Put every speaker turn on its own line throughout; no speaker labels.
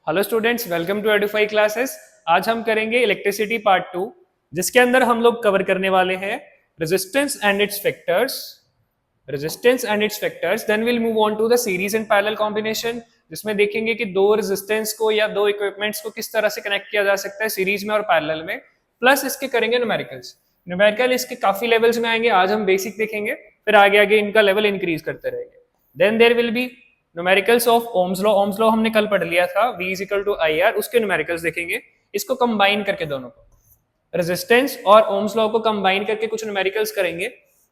Hello students, welcome to Edufy classes. आज हम करेंगे इलेक्ट्रिसिटी पार्ट 2, जिसके अंदर हम लोग कवर करने वाले हैं resistance and its factors. Then will move on to the series and parallel combination, जिसमें देखेंगे कि दो रेजिस्टेंस को या दो इक्विपमेंट्स को किस तरह से कनेक्ट किया जा सकता है सीरीज में और पैरेलल में। प्लस इसके करेंगे न्यूमेरिकल इसके काफी लेवल्स में आएंगे। आज हम बेसिक देखेंगे, फिर आगे आगे इनका लेवल इंक्रीज करते रहेंगे। Then there will be numericals of Ohm's law हमने कल पढ़ लिया था, V is equal to I R, उसके न्यूमेरिकल्स देखेंगे। इसको कंबाइन करके दोनों को, रेजिस्टेंस और ओम्स लॉ को कंबाइन करके कुछ न्यूमेरिकल्स करेंगे।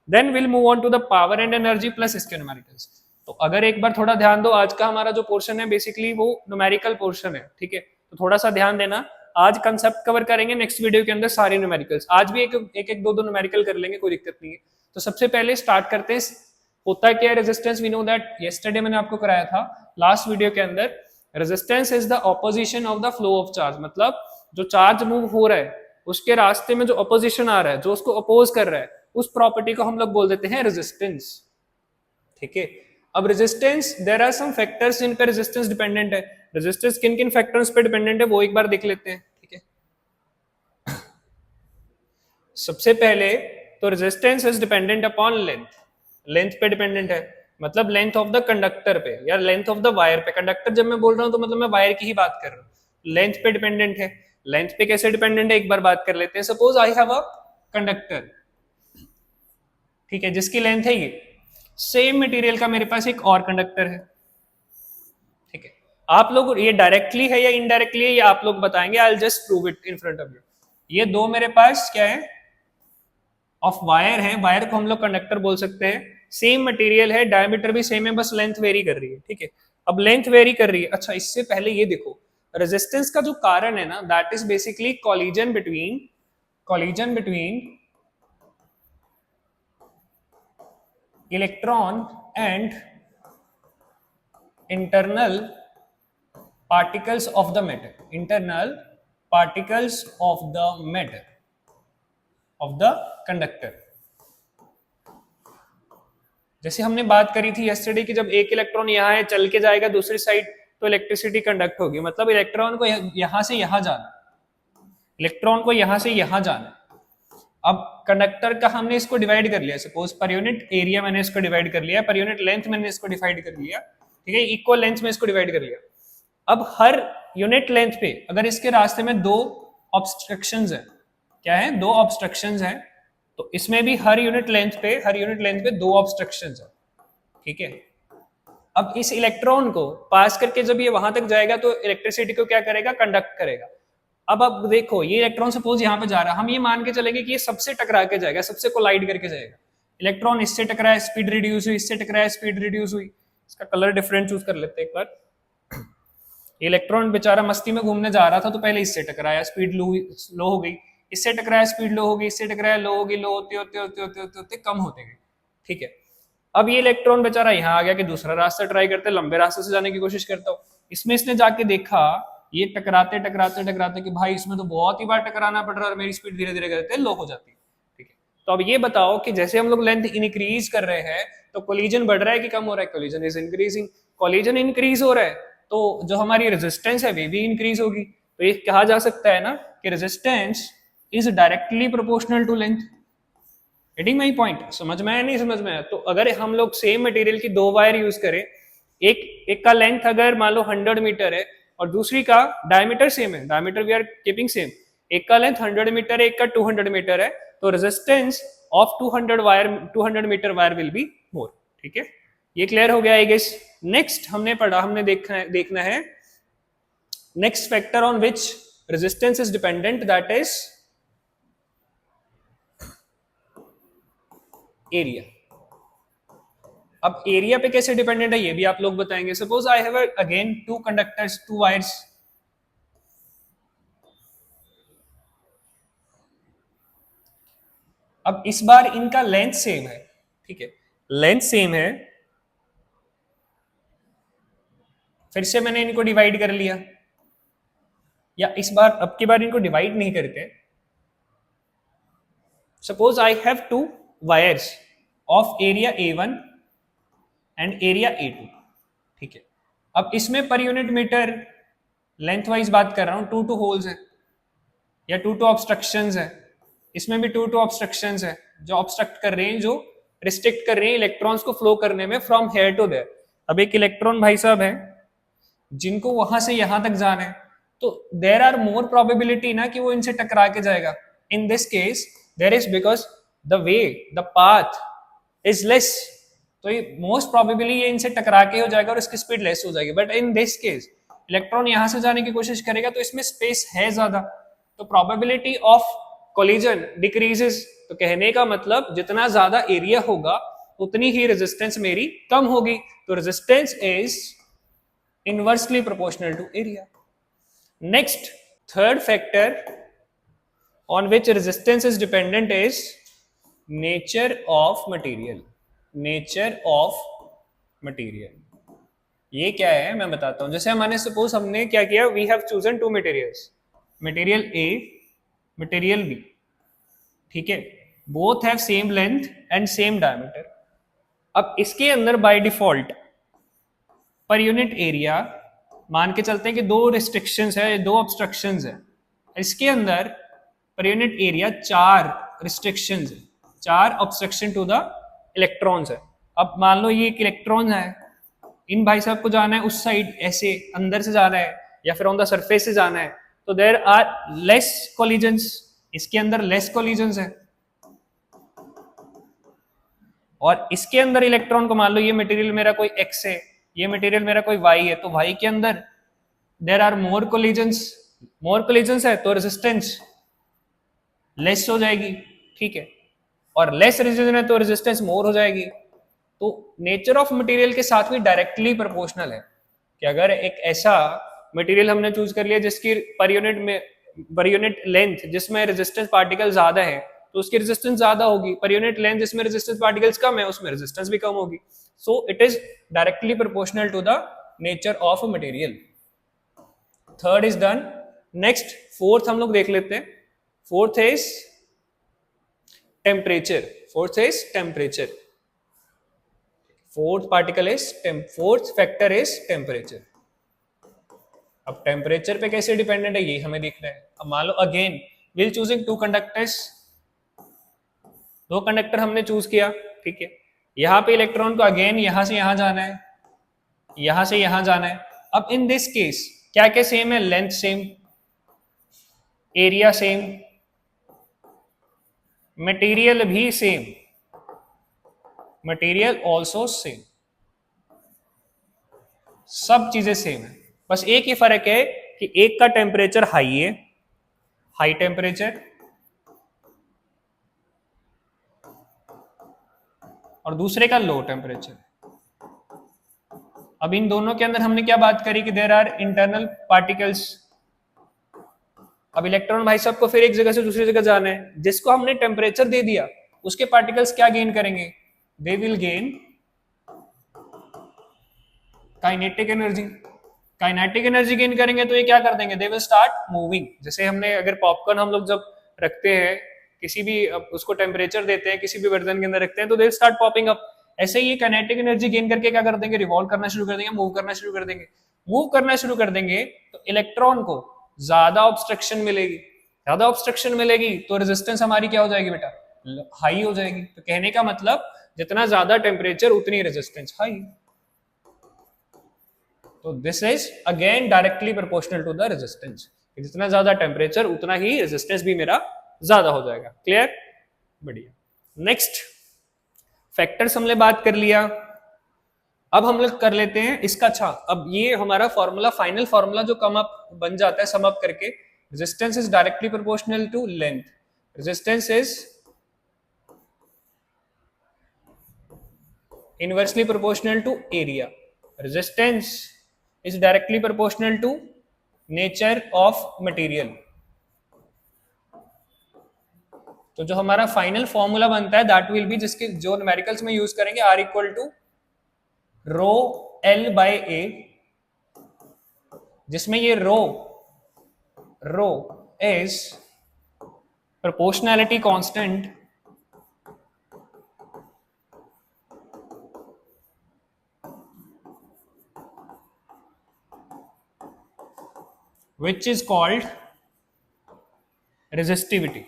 Then will move on to the power and energy plus इसके न्यूमेरिकल्स। तो अगर एक बार थोड़ा ध्यान दो, आज का हमारा जो पोर्शन है बेसिकली वो न्यूमेरिकल पोर्शन है, ठीक है। तो थोड़ा सा ध्यान देना, आज कंसेप्ट कवर करेंगे, नेक्स्ट वीडियो के अंदर सारे न्यूमेरिकल्स। आज भी एक दो न्यूमेरिकल कर लेंगे, कोई दिक्कत नहीं है। तो सबसे पहले स्टार्ट करते हैं, होता क्या है resistance. We know that yesterday मैंने आपको कराया था लास्ट वीडियो के अंदर। Resistance is the opposition of the flow of charge, मतलब जो चार्ज मूव हो रहा है उसके रास्ते में जो अपोजिशन आ रहा है, जो उसको अपोज कर रहा है, उस प्रॉपर्टी को हम लोग बोल देते हैं रेजिस्टेंस, ठीक है। अब resistance, there are some factors जिन पे रेजिस्टेंस डिपेंडेंट है। रेजिस्टेंस किन किन फैक्टर्स पे डिपेंडेंट है वो एक बार देख लेते हैं, ठीक है। सबसे पहले तो resistance is dependent upon length पे डिपेंडेंट है, मतलब लेंथ ऑफ द कंडक्टर पे या लेंथ ऑफ द वायर पे। कंडक्टर जब मैं बोल रहा हूं तो मतलब मैं वायर की ही बात कर रहा हूं। लेंथ पे डिपेंडेंट है। लेंथ पे कैसे डिपेंडेंट है एक बार बात कर लेते हैं। Suppose I have a conductor, ठीक है, जिसकी लेंथ है ये। सेम मटेरियल का मेरे पास एक और कंडक्टर है, ठीक है। आप लोग ये डायरेक्टली है या इनडायरेक्टली है ये आप लोग बताएंगे। I will just prove it in front of you. ये दो मेरे पास क्या है, ऑफ वायर है। वायर को हम लोग कंडक्टर बोल सकते हैं। सेम मटेरियल है, डायमीटर भी सेम है, बस लेंथ वेरी कर रही है, ठीक है। अब लेंथ वेरी कर रही है। अच्छा, इससे पहले ये देखो, रेजिस्टेंस का जो कारण है ना, that is basically collision between electron and internal particles of the matter of the conductor. जैसे हमने बात करी थी यस्टरडे की, जब एक इलेक्ट्रॉन यहाँ है चल के जाएगा दूसरी साइड तो इलेक्ट्रिसिटी कंडक्ट होगी, मतलब इलेक्ट्रॉन को यहां से यहां जाना। अब कंडक्टर का हमने इसको डिवाइड कर लिया, सपोज पर यूनिट एरिया मैंने इसको डिवाइड कर लिया, पर यूनिट लेंथ मैंने इसको डिवाइड कर लिया, ठीक है। इक्वल लेंथ में इसको डिवाइड कर लिया। अब हर यूनिट लेंथ पे अगर इसके रास्ते में दो ऑब्स्ट्रक्शंस है, क्या है, दो ऑब्स्ट्रक्शंस है, तो इसमें भी हर यूनिट लेंथ पे दो ऑब्स्ट्रक्शंस है, ठीक है। अब इस इलेक्ट्रॉन को पास करके जब ये वहां तक जाएगा तो इलेक्ट्रिसिटी को क्या करेगा, कंडक्ट करेगा। अब देखो, ये इलेक्ट्रॉन सपोज यहाँ पे जा रहा है, हम ये मान के चलेंगे कि ये सबसे टकरा के जाएगा, सबसे कोलाइड करके जाएगा। इलेक्ट्रॉन इससे टकराया, स्पीड रिड्यूस हुई, इससे टकराया, स्पीड रिड्यूस हुई। इसका कलर डिफरेंट चूज कर लेते हैं एक बार। इलेक्ट्रॉन बेचारा मस्ती में घूमने जा रहा था तो पहले इससे टकराया, स्पीड लो हो गई, इससे टकराया, स्पीड लो हो गई, इससे टकराया, लो हो गई, लो होते होते होते होते होते होते कम होते गए, ठीक है। अब ये इलेक्ट्रॉन बेचारा यहाँ आ गया कि दूसरा रास्ता ट्राई करते, लंबे रास्ते से जाने की कोशिश करता हूँ। इसमें इसने जाके देखा ये टकराते टकराते टकराते कि भाई इसमें तो बहुत ही बार टकराना पड़ रहा है और मेरी स्पीड धीरे धीरे करते लो हो जाती है, ठीक है। तो अब ये बताओ कि जैसे हम लोग लेंथ इंक्रीज कर रहे हैं तो कोलिजन बढ़ रहा है कि कम हो रहा है? Collision is increasing. Collision increase हो रहा है तो जो हमारी रेजिस्टेंस है वे भी इंक्रीज होगी। तो ये कहा जा सकता है ना कि resistance is directly proportional to length. Getting my point? समझ में आया नहीं समझ में आया? तो अगर हम लोग सेम मटेरियल की दो वायर यूज करें, एक का लेंथ अगर मान लो 100 मीटर है और दूसरी का डायमीटर सेम है, diameter we are keeping same, एक का लेंथ 100 मीटर है, एक का 200 मीटर है, तो resistance of 200 metre wire will be more, ठीक है। ये क्लियर हो गया आई गेस। नेक्स्ट हमने देखना है next factor on which resistance is dependent, that is area. अब एरिया पे कैसे डिपेंडेंट है ये भी आप लोग बताएंगे। Suppose I have again two conductors, to wires, अब इस बार इनका लेंथ सेम है, ठीक है, लेंथ सेम है। फिर से मैंने इनको डिवाइड कर लिया, या इस बार अब की बार इनको डिवाइड नहीं करते। Suppose I have to wires of area A1 and area A2, ठीक है। अब इसमें per unit metre length wise बात कर रहा हूँ, 2 होल्स है या 2 ऑब्स्ट्रक्शंस है, इसमें भी 2 ऑब्स्ट्रक्शंस है जो ऑब्स्ट्रक्ट कर रहे हैं, जो रिस्ट्रिक्ट कर रहे हैं इलेक्ट्रॉन्स को फ्लो करने में फ्रॉम हेयर टू देयर। अब एक इलेक्ट्रॉन भाई साहब है जिनको वहां से यहां तक जाना है, तो देर आर मोर प्रोबेबिलिटी ना कि वो इनसे टकरा के जाएगा। In this case there is because the way the path is less, तो ये मोस्ट प्रोबेबली ये इनसे टकरा के हो जाएगा और इसकी स्पीड लेस हो जाएगी। But in this case electron यहां से जाने की कोशिश करेगा तो इसमें स्पेस है ज्यादा, तो प्रोबेबिलिटी ऑफ कोलिजन डिक्रीजेस। तो कहने का मतलब जितना ज्यादा एरिया होगा उतनी ही रेजिस्टेंस मेरी कम होगी, तो resistance is inversely proportional to area. Next, third factor on which resistance is dependent is nature of material। nature of material ये क्या है मैं बताता हूं। जैसे हमने सपोज हमने क्या किया, we have chosen 2 materials, material A material B, ठीक है, both have same length and same diameter. अब इसके अंदर बाय डिफॉल्ट पर यूनिट एरिया मान के चलते हैं कि 2 रिस्ट्रिक्शंस है, 2 ऑब्स्ट्रक्शंस है, इसके अंदर पर यूनिट एरिया 4 रिस्ट्रिक्शंस है, 4 ऑब्स्ट्रक्शन टू द इलेक्ट्रॉन्स है। अब मान लो ये एक इलेक्ट्रॉन है, इन भाई साहब को जाना है उस साइड, ऐसे अंदर से जाना है या फिर ऑन द सरफेस से जाना है, तो देयर आर लेस कोलिजन्स, इसके अंदर लेस कोलिजन्स है। और इसके अंदर इलेक्ट्रॉन को मान लो ये मटेरियल मेरा कोई एक्स है, ये मटेरियल मेरा कोई वाई है, तो वाई के अंदर देयर आर मोर कोलिजन्स है तो रेजिस्टेंस लेस हो जाएगी, ठीक है, और लेस रेजिस्टेंस है तो रेजिस्टेंस मोर हो जाएगी। तो नेचर ऑफ मटेरियल के साथ भी डायरेक्टली प्रोपोर्शनल है कि अगर एक ऐसा मटेरियल हमने चूज कर लिया जिसकी पर यूनिट लेंथ जिसमें रेजिस्टेंस पार्टिकल ज्यादा है तो उसकी रेजिस्टेंस ज्यादा होगी, पर यूनिट लेंथ जिसमें रेजिस्टेंस पार्टिकल्स कम है उसमें रेजिस्टेंस भी कम होगी। So it is directly proportional to the nature of a material. Third is done. Next fourth हम लोग देख लेते हैं। Fourth is temperature. Fourth factor is temperature. अब टेम्परेचर पे कैसे डिपेंडेंट है ये हमें देखना है। अब मान लो again will choosing 2 conductors, 2 conductor हमने चूज किया, ठीक है, यहां पे इलेक्ट्रॉन को अगेन यहां से यहां जाना है, यहां से यहां जाना है। अब इन दिस केस क्या क्या सेम है, length same, area same, material भी सेम, मटेरियल ऑल्सो सेम, सब चीजें सेम है। बस एक ही फर्क है कि एक का टेम्परेचर हाई है, हाई टेम्परेचर, और दूसरे का लो टेम्परेचर। अब इन दोनों के अंदर हमने क्या बात करी कि देयर आर इंटरनल पार्टिकल्स। अब इलेक्ट्रॉन भाई साहब को फिर एक जगह से दूसरी जगह जाना है, जिसको हमने टेम्परेचर दे दिया उसके पार्टिकल्स क्या गेन करेंगे, they will gain kinetic energy. Kinetic energy gain करेंगे तो ये क्या कर देंगे, दे विल स्टार्ट मूविंग। जैसे हमने अगर पॉपकॉर्न हम लोग जब रखते हैं किसी भी उसको टेम्परेचर देते हैं किसी भी बर्तन के अंदर रखते हैं तो दे स्टार्ट पॉपिंग अप। ऐसे ही काइनेटिक एनर्जी गेन करके क्या कर देंगे, रिवॉल्व करना शुरू कर देंगे, मूव करना शुरू कर देंगे। मूव करना शुरू कर देंगे तो इलेक्ट्रॉन को ज्यादा ऑब्स्ट्रक्शन मिलेगी, ज्यादा ऑब्स्ट्रक्शन मिलेगी तो रेजिस्टेंस हमारी क्या हो जाएगी बेटा, हाई हो जाएगी। तो कहने का मतलब जितना ज्यादा टेम्परेचर उतनी रेजिस्टेंस हाई। तो this is again directly proportional to the resistance, जितना ज्यादा टेम्परेचर उतना ही रेजिस्टेंस भी मेरा ज्यादा हो जाएगा। क्लियर, बढ़िया। नेक्स्ट फैक्टर्स हमने बात कर लिया। अब हम लोग कर लेते हैं इसका, अच्छा अब ये हमारा फॉर्मूला, फाइनल फॉर्मूला जो कम अप बन जाता है सम अप करके, resistance is directly proportional to length, resistance is inversely proportional to area, resistance is directly proportional to nature of material। तो जो हमारा फाइनल फॉर्मूला बनता है दैट विल बी, जिसके जो न्यूमेरिकल्स में यूज करेंगे, R equal to rho L by A, जिसमें ये rho is proportionality constant which is called resistivity.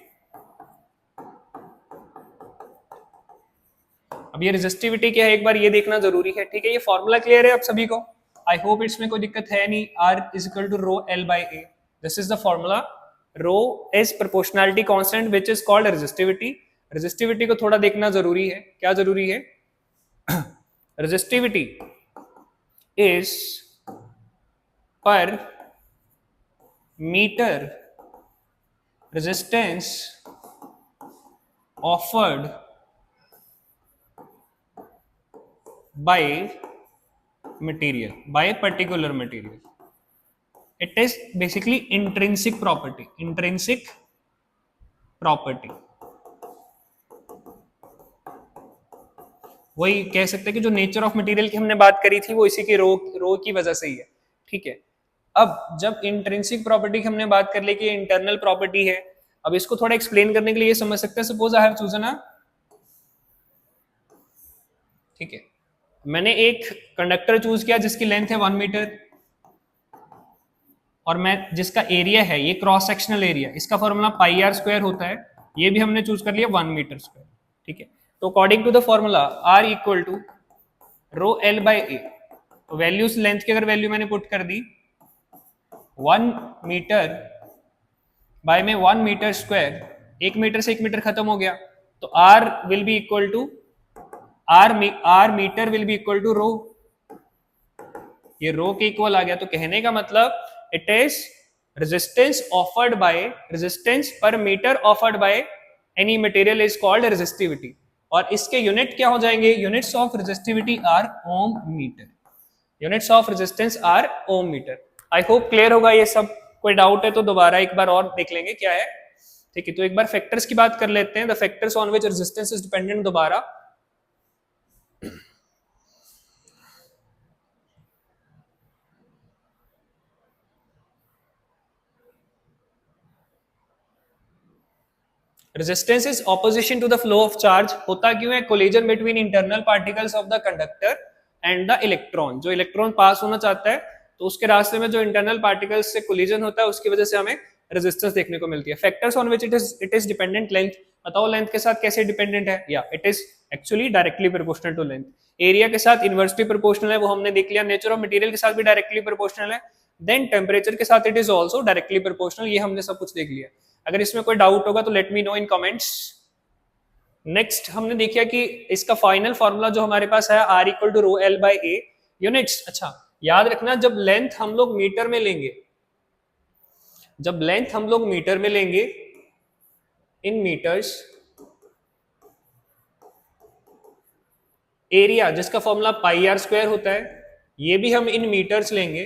अब ये रेजिस्टिविटी क्या है एक बार ये देखना जरूरी है, ठीक है। ये फॉर्मूला क्लियर है आप सभी को? आई होप इसमें कोई दिक्कत है नहीं। R is equal to rho L by A, this is the formula. Rho is proportionality constant which is called resistivity. Resistivity को थोड़ा देखना जरूरी है, क्या जरूरी है? Resistivity is per metre resistance offered by material, by a particular material. It is basically intrinsic property. Intrinsic property. वही कह सकते हैं कि जो नेचर ऑफ मटेरियल की हमने बात करी थी वो इसी के रो की वजह से ही है, ठीक है। अब जब इंट्रिंसिक प्रॉपर्टी की हमने बात कर ली कि इंटरनल प्रॉपर्टी है, अब इसको थोड़ा एक्सप्लेन करने के लिए ये समझ सकते हैं। सपोज आई हैव चूजन अ, ठीक है, मैंने एक कंडक्टर चूज किया जिसकी लेंथ है 1 मीटर और मैं जिसका एरिया है ये क्रॉस सेक्शनल एरिया, इसका फॉर्मूला पाई आर स्क्वायर होता है, ये भी हमने चूज कर लिया 1 मीटर स्क्वायर, ठीक है। तो according to the formula R equal to rho L by A, तो वैल्यूज लेंथ की अगर वैल्यू मैंने पुट कर दी 1 मीटर बाय में 1 मीटर स्क्वायर, 1 मीटर से 1 मीटर खत्म हो गया, तो R will be equal to R meter will be equal to rho, ये रो के इक्वल आ गया। तो कहने का मतलब it is resistance offered by, resistance per meter offered by any material is called resistivity, और इसके यूनिट क्या हो जाएंगे? Units of resistivity are ohm metre, units of resistance are ohm meter. I hope clear होगा ये सब। कोई doubt है तो दोबारा एक बार और देख लेंगे क्या है, ठीक है। तो एक बार फैक्टर्स की बात कर लेते हैं, the factors on which resistance is dependent. दोबारा resistance is opposition to the flow of charge. होता क्यों है? Collision between internal particles of the conductor and the electron. जो इलेक्ट्रॉन पास होना चाहता है तो उसके रास्ते में जो इंटरनल पार्टिकल्स से कोलिजन होता है उसकी वजह से हमें रेजिस्टेंस देखने को मिलती है। Factors on which it is dependent. Length, बताओ लेंथ के साथ कैसे डिपेंडेंट है? या it is actually directly proportional to length. Area के साथ इनवर्सली प्रोपोर्शनल है, वो हमने देख लिया। नेचर ऑफ मटेरियल के साथ भी डायरेक्टली प्रोपोर्शनल है। देन टेम्परेचर के साथ it is also directly proportional, ये हमने सब कुछ देख लिया। अगर इसमें कोई डाउट होगा तो लेट मी नो इन कमेंट्स। नेक्स्ट हमने देखा कि इसका फाइनल फॉर्मूला जो हमारे पास है R equal to rho L by A units. अच्छा याद रखना, जब लेंथ हम लोग मीटर में लेंगे, जब लेंथ हम लोग मीटर में लेंगे इन मीटर्स, एरिया जिसका फॉर्मूला पाई आर स्क्वायर होता है ये भी हम इन मीटर्स लेंगे,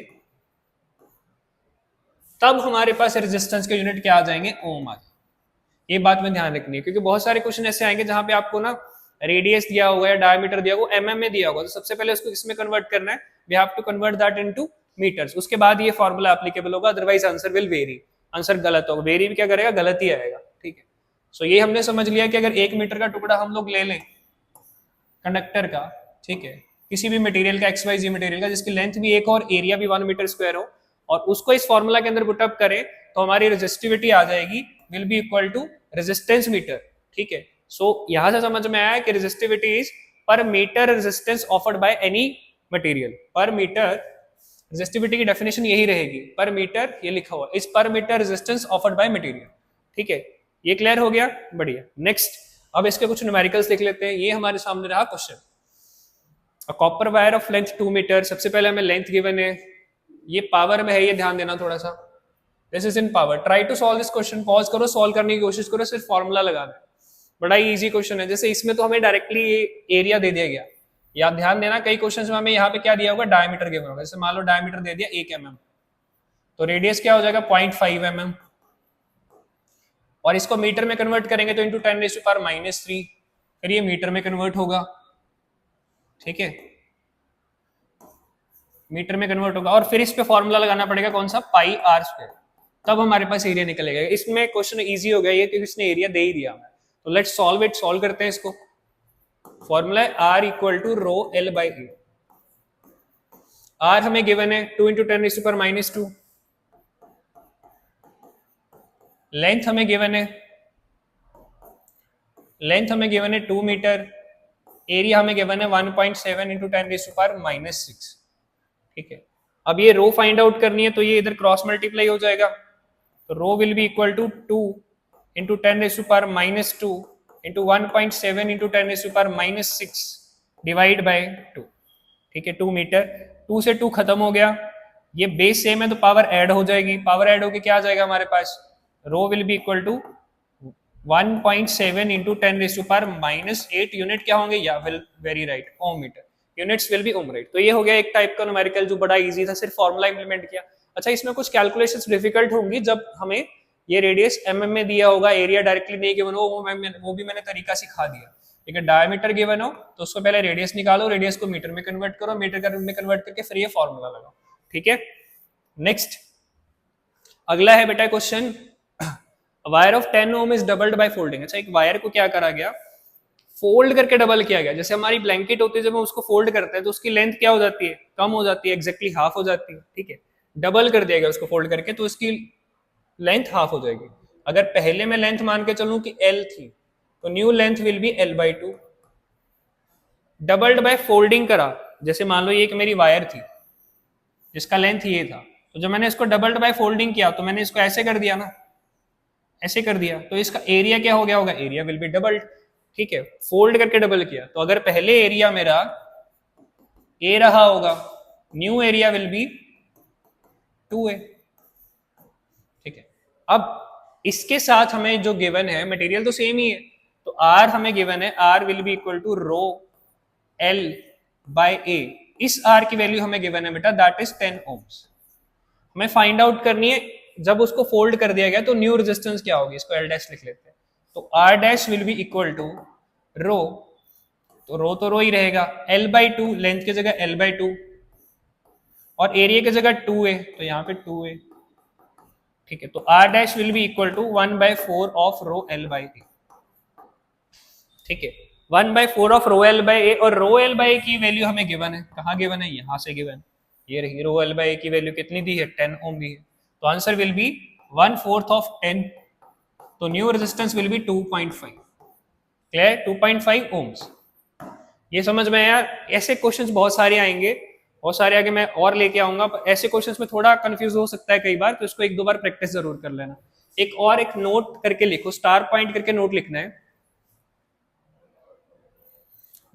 तब हमारे पास रेजिस्टेंस के यूनिट क्या आ जाएंगे? ओम आ जाएंगे। ये बात में ध्यान रखनी है क्योंकि बहुत सारे क्वेश्चन ऐसे आएंगे जहां पे आपको ना रेडियस दिया होगा या डायमीटर दिया होगा, एमएम में दिया होगा, तो सबसे पहले उसको इसमें कन्वर्ट करना है। We have to convert that into metres, उसके बाद ये फॉर्मूला एप्लीकेबल होगा, otherwise answer will vary. Answer गलत होगा, वेरी भी क्या करेगा? गलत ही आएगा, ठीक है। सो ये हमने समझ लिया कि अगर 1 मीटर का टुकड़ा हम लोग ले लें कंडक्टर का, ठीक है, किसी भी मटेरियल का, एक्स वाई जी मटेरियल का, जिसकी लेंथ भी 1 और एरिया भी 1 मीटर स्क्वायर हो, और उसको इस फॉर्मूला के अंदर पुटअप करें तो हमारी रेजिस्टिविटी आ जाएगी will be equal to resistance metre, ठीक है। सो यहां से समझ में आया कि resistivity is per metre resistance offered by any material. Per metre resistivity की डेफिनेशन यही रहेगी, पर मीटर, ये लिखा हुआ is per metre resistance offered by material, ठीक है। ये क्लियर हो गया? बढ़िया। नेक्स्ट अब इसके कुछ न्यूमेरिकल्स देख लेते हैं। ये हमारे सामने रहा question, a copper wire of length 2 metre. सबसे पहले हमें लेंथ गिवन है, ये पावर में है, ये ध्यान देना थोड़ा सा। This is in power. Try to solve this question, pause करो, सॉल्व करने की कोशिश करो, सिर्फ फॉर्मूला लगाना है। बड़ा ही इजी क्वेश्चन है। जैसे इसमें तो हमें डायरेक्टली एरिया दे दिया गया, या ध्यान देना कई क्वेश्चन में हमें यहाँ पे क्या दिया होगा? डायमीटर गिवन होगा। जैसे मान लो डायमीटर दे दिया 1 mm, तो रेडियस क्या हो जाएगा? 0.5 mm, और इसको मीटर में कन्वर्ट करेंगे तो इंटू 10⁻⁻3, फिर ये मीटर में कन्वर्ट होगा, ठीक है, मीटर में कन्वर्ट होगा, और फिर इस पे फॉर्मूला लगाना पड़ेगा कौन सा? पाई आर स्क्वायर, तब हमारे पास एरिया निकलेगा। इसमें क्वेश्चन इजी हो गया ये क्योंकि इसने एरिया दे ही दिया हमें। तो लेट्स सॉल्व इट, सॉल्व करते हैं इसको। फॉर्मूला है R equal to rho L by A. R हमें गिवन है 2 × 10⁻², लेंथ हमें गिवन है, लेंथ हमें गिवन है 2 मीटर, एरिया हमें गिवन है 1.7 इंटू 10⁻⁻⁶। ठीक है, अब ये रो फाइंड आउट करनी है तो ये इधर क्रॉस मल्टीप्लाई हो जाएगा, तो rho will be equal to 2 into 10⁻⁻² into 1.7 into 10⁻⁻⁶ divide by 2। ठीक है, 2 मीटर, 2 से 2 खत्म हो गया, ये बेस सेम है तो पावर ऐड हो जाएगी, पावर ऐड होके क्या आ जाएगा हमारे पास, rho will be equal to 1.7 into 10⁻⁻8 unit क्या होंगे, या will very right, ohm metre, units will be ohm, right. तो ये हो गया एक टाइप का न्यूमेरिकल जो बड़ा इजी था, सिर्फ फॉर्मूला इंप्लीमेंट किया। अच्छा, इसमें कुछ कैलकुलेशंस डिफिकल्ट होंगी जब हमें ये रेडियस एमएम में दिया होगा, एरिया डायरेक्टली नहीं गिवन हो, वो भी मैंने तरीका सिखा दिया। ठीक है, डायमीटर गिवन हो तो उसको पहले रेडियस निकालो, रेडियस को मीटर में कन्वर्ट करो, मीटर में कन्वर्ट करके फिर ये फॉर्मूला लगाओ। ठीक है, नेक्स्ट अगला है बेटा question, wire of 10 ohm is doubled by folding. अच्छा, एक वायर को क्या करा गया, फोल्ड करके डबल किया गया। जैसे हमारी ब्लैंकेट होती है, जब हम उसको फोल्ड करते हैं तो उसकी लेंथ क्या हो जाती है, कम हो जाती है, एग्जैक्टली हाफ हो जाती है। ठीक है, डबल कर दिया गया उसको फोल्ड करके तो उसकी लेंथ हाफ हो जाएगी। अगर पहले मैं लेंथ मान के चलूं कि L थी तो new length will be L/2। Doubled by folding करा, जैसे मान लो ये एक मेरी वायर थी जिसका लेंथ ये था, तो जब मैंने इसको डबल्ड बाय फोल्डिंग किया तो मैंने इसको ऐसे कर दिया ना, ऐसे कर दिया, तो इसका एरिया क्या हो गया होगा, एरिया विल बी डबल्ड। ठीक है, फोल्ड करके डबल किया, तो अगर पहले एरिया मेरा ए रहा होगा, new area will be 2a। ठीक है, अब इसके साथ हमें जो गिवन है, मटेरियल तो सेम ही है, तो आर हमें गिवन है, R will be equal to rho L by A. इस आर की वैल्यू हमें गिवन है बेटा, दैट इज 10 ओम्स। हमें फाइंड आउट करनी है, जब उसको फोल्ड कर दिया गया तो न्यू रेजिस्टेंस क्या होगी, इसको एल डैश लिख लेते हैं। तो R dash will be equal to rho, तो रो ही रहेगा, L/2, लेंथ की जगह L/2 और एरिया की जगह 2a, तो यहाँ पे 2a। ठीक है, तो R dash will be equal to 1/4 of rho L/A। ठीक है, 1/4 ऑफ रो L/A, और रो L/A की वैल्यू हमें गिवन है, कहाँ गिवन है, यहाँ से गिवन, ये रही रो L/A की वैल्यू कितनी दी है, 10 ओम दी है, तो आंसर विल बी 1/4 ऑफ 10, तो new resistance will be 2.5। Clear, 2.5 ohms. ये समझ में आया। ऐसे क्वेश्चंस बहुत सारे आएंगे, बहुत सारे आगे मैं और लेके आऊंगा, ऐसे क्वेश्चंस में थोड़ा कंफ्यूज हो सकता है कई बार, तो इसको एक दो बार प्रैक्टिस जरूर कर लेना। एक नोट करके लिखो, स्टार पॉइंट करके नोट लिखना है,